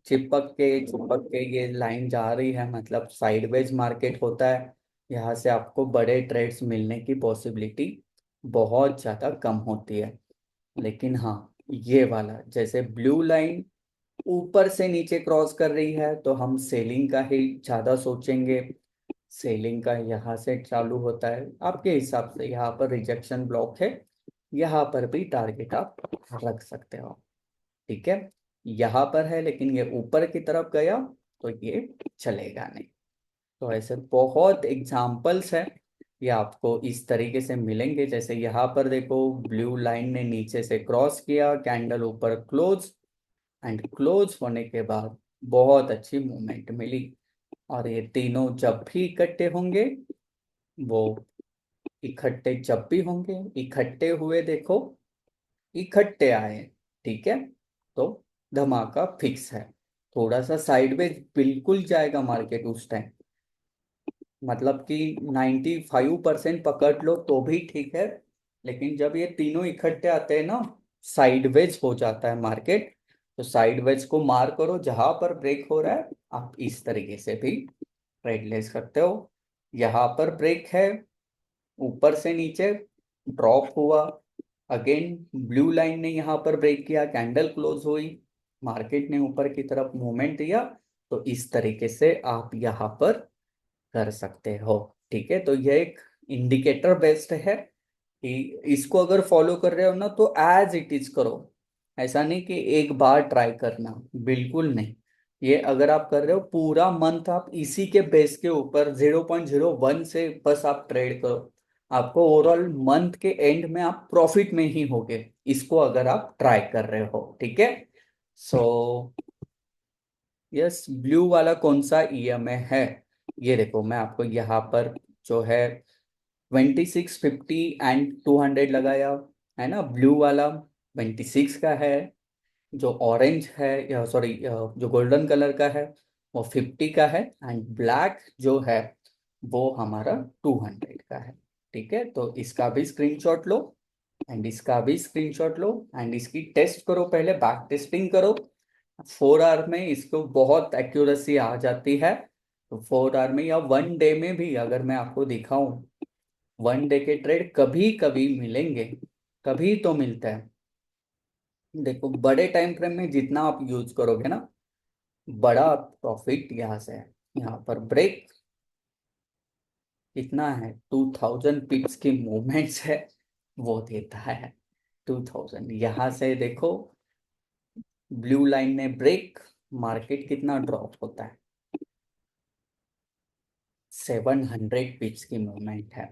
चिपक के ये लाइन जा रही है, मतलब साइडवेज मार्केट होता है। यहाँ से आपको बड़े ट्रेड्स मिलने की पॉसिबिलिटी बहुत ज़्यादा कम होती है। लेकिन हाँ, ये वाला जैसे ब्लू लाइन ऊपर से नीचे क्रॉस कर रही है तो हम सेलिंग का ही ज्यादा सोचेंगे। सेलिंग का यहाँ से चालू होता है, आपके हिसाब से यहाँ पर रिजेक्शन ब्लॉक है, यहाँ पर भी टारगेट आप रख सकते हो। ठीक है, यहाँ पर है लेकिन ये ऊपर की तरफ गया तो ये चलेगा नहीं। तो ऐसे बहुत एग्जाम्पल्स है, ये आपको इस तरीके से मिलेंगे। जैसे यहाँ पर देखो ब्लू लाइन ने नीचे से क्रॉस किया, कैंडल ऊपर क्लोज, एंड क्लोज होने के बाद बहुत अच्छी मूवमेंट मिली। और ये तीनों जब भी इकट्ठे होंगे, वो इकट्ठे जब भी होंगे, इकट्ठे हुए देखो, इकट्ठे आए, ठीक है, तो धमाका फिक्स है। थोड़ा सा साइडवेज बिल्कुल जाएगा मार्केट उस टाइम, मतलब कि 95% पकड़ लो तो भी ठीक है, लेकिन जब ये तीनों इकट्ठे आते हैं ना, साइडवेज हो जाता है मार्केट। तो साइडवेज को मार करो, जहां पर ब्रेक हो रहा है आप इस तरीके से भी ट्रेड ले सकते हो। यहाँ पर ब्रेक है, ऊपर से नीचे ड्रॉप हुआ, अगेन ब्लू लाइन ने यहाँ पर ब्रेक किया, कैंडल क्लोज हुई, मार्केट ने ऊपर की तरफ मूवमेंट दिया। तो इस तरीके से आप यहाँ पर कर सकते हो। ठीक है, तो यह एक इंडिकेटर बेस्ड है कि इसको अगर फॉलो कर रहे हो ना तो एज इट इज करो। ऐसा नहीं कि एक बार ट्राई करना, बिल्कुल नहीं। ये अगर आप कर रहे हो पूरा मंथ आप इसी के बेस के ऊपर 0.01 से बस आप ट्रेड करो, आपको ओवरऑल मंथ के एंड में आप प्रॉफिट में ही होगे, इसको अगर आप ट्राई कर रहे हो। ठीक है, सो यस, ब्लू वाला कौन सा ईएमए है, ये देखो मैं आपको यहाँ पर जो है 2650 एंड 200 लगाया है ना। ब्लू वाला 26 का है, जो ऑरेंज है या सॉरी जो गोल्डन कलर का है वो 50 का है, एंड ब्लैक जो है वो हमारा 200 का है। ठीक है, तो इसका भी स्क्रीनशॉट लो एंड इसका भी स्क्रीनशॉट लो, एंड इसकी टेस्ट करो, पहले बैक टेस्टिंग करो। 4 आवर में इसको बहुत एक्यूरेसी आ जाती है। तो 4 आवर में या 1 डे में भी अगर मैं आपको दिखाऊं, 1 डे के ट्रेड कभी कभी मिलेंगे, कभी तो मिलता है। देखो बड़े टाइम फ्रेम में जितना आप यूज करोगे ना, बड़ा प्रॉफिट यहाँ से है। यहाँ पर ब्रेक कितना है, 2000 पिप्स की मूवमेंट्स है, वो देता है 2000। यहाँ से देखो ब्लू लाइन ने ब्रेक, मार्केट कितना ड्रॉप होता है, 700 पिप्स की मूवमेंट है।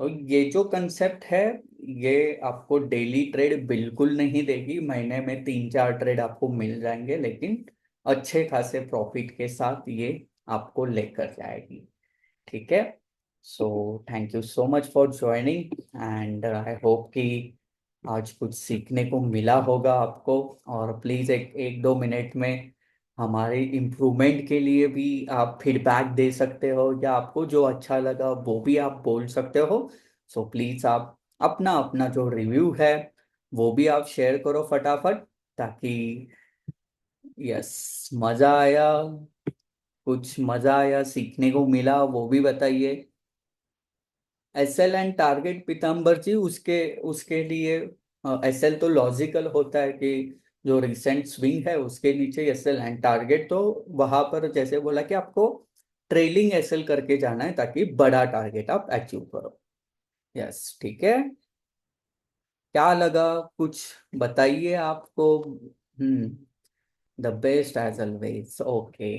तो ये जो कंसेप्ट है, ये आपको डेली ट्रेड बिल्कुल नहीं देगी, महीने में 3-4 ट्रेड आपको मिल जाएंगे, लेकिन अच्छे खासे प्रॉफिट के साथ ये आपको लेकर जाएगी। ठीक है, so thank you so much for joining, and I hope कि आज कुछ सीखने को मिला होगा आपको। और प्लीज़ एक एक दो मिनट में हमारे इम्प्रूवमेंट के लिए भी आप फीडबैक दे सकते हो, या आपको जो अच्छा लगा वो भी आप बोल सकते हो। सो प्लीज़ आप अपना अपना जो रिव्यू है वो भी आप शेयर करो फटाफट, ताकि यस, मजा आया? कुछ मजा आया, सीखने को मिला, वो भी बताइए। एसएल एंड टारगेट पीताम्बर जी, उसके उसके लिए एसएल तो लॉजिकल होता है कि जो रिसेंट स्विंग है उसके नीचे एसएल एंड टारगेट, तो वहां पर जैसे बोला कि आपको ट्रेलिंग एसएल करके जाना है ताकि बड़ा टारगेट आप अचीव करो। यस, ठीक है। क्या लगा, कुछ बताइए आपको। The best as always. Okay,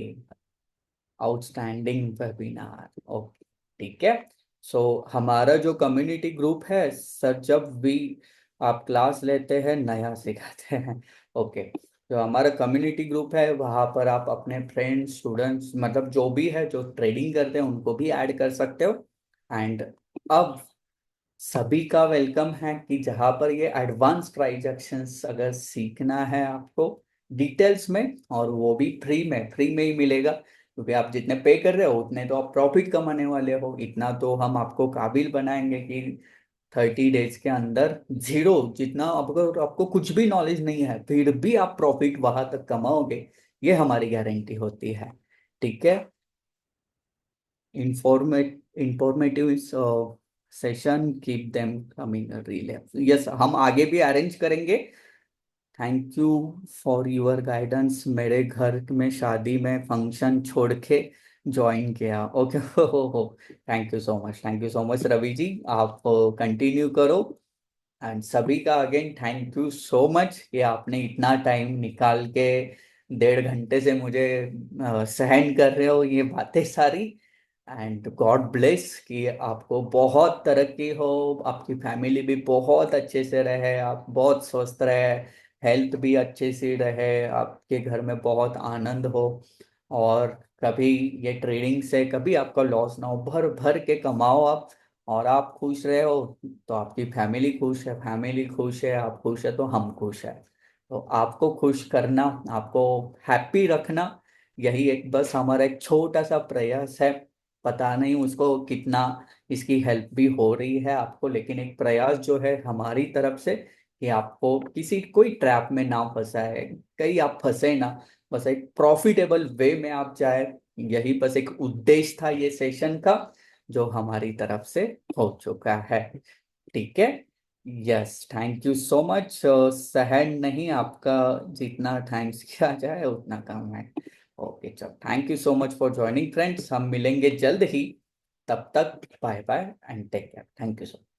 outstanding webinar. Okay, ठीक है। सो हमारा जो कम्युनिटी ग्रुप है सर, जब भी आप क्लास लेते हैं नया सिखाते हैं। ओके, जो हमारा कम्युनिटी ग्रुप है वहाँ पर आप अपने फ्रेंड्स, स्टूडेंट्स, मतलब जो भी है जो ट्रेडिंग करते हैं उनको भी ऐड कर सकते हो। एंड अब सभी का वेलकम है कि जहाँ पर ये एडवांस ट्रांजैक्शंस अगर सीखना है आपको डिटेल्स में, और वो भी फ्री में ही मिलेगा, क्योंकि आप जितने पे कर रहे हो उतने तो आप प्रॉफिट कमाने वाले हो। इतना तो हम आपको काबिल बनाएंगे कि 30 डेज के अंदर जीरो, जितना आपको आपको कुछ भी नॉलेज नहीं है फिर भी आप प्रॉफिट वहां तक कमाओगे, ये हमारी गारंटी होती है। ठीक है। Informative session, keep them coming relay. Yes, हम आगे भी अरेंज करेंगे। Thank you for your guidance, मेरे घर में शादी में फंक्शन छोड़ के ज्वाइन किया। ओके। हो thank you so much, thank you so much Ravi ji, आप कंटिन्यू करो। एंड सभी का again thank you so much कि आपने इतना टाइम निकाल के 1.5 घंटे से मुझे सहन कर रहे हो ये बातें सारी। एंड गॉड ब्लेस कि आपको बहुत तरक्की हो, आपकी फैमिली भी बहुत अच्छे से रहे, आप बहुत स्वस्थ रहे, हेल्थ भी अच्छे से रहे, आपके घर में बहुत आनंद हो, और कभी ये ट्रेडिंग से कभी आपका लॉस ना हो, भर भर के कमाओ आप, और आप खुश रहे हो तो आपकी फैमिली खुश है, फैमिली खुश है, आप खुश है तो हम खुश है। तो आपको खुश करना, आपको हैप्पी रखना, यही एक बस हमारा एक छोटा सा प्रयास है। पता नहीं उसको कितना इसकी हेल्प भी हो रही है आपको, लेकिन एक प्रयास जो है हमारी तरफ से कि आपको किसी कोई ट्रैप में ना फंसाए, कहीं आप फंसे ना, बस एक प्रॉफिटेबल वे में आप जाए, यही बस एक उद्देश्य था ये सेशन का, जो हमारी तरफ से हो चुका है। ठीक है। Yes, thank you so much. सहन नहीं आपका, जितना थैंक्स किया जाए उतना कम है। ओके, चलो, thank you so much for joining friends, हम मिलेंगे जल्द ही। तब तक bye bye and take care. Thank you so much.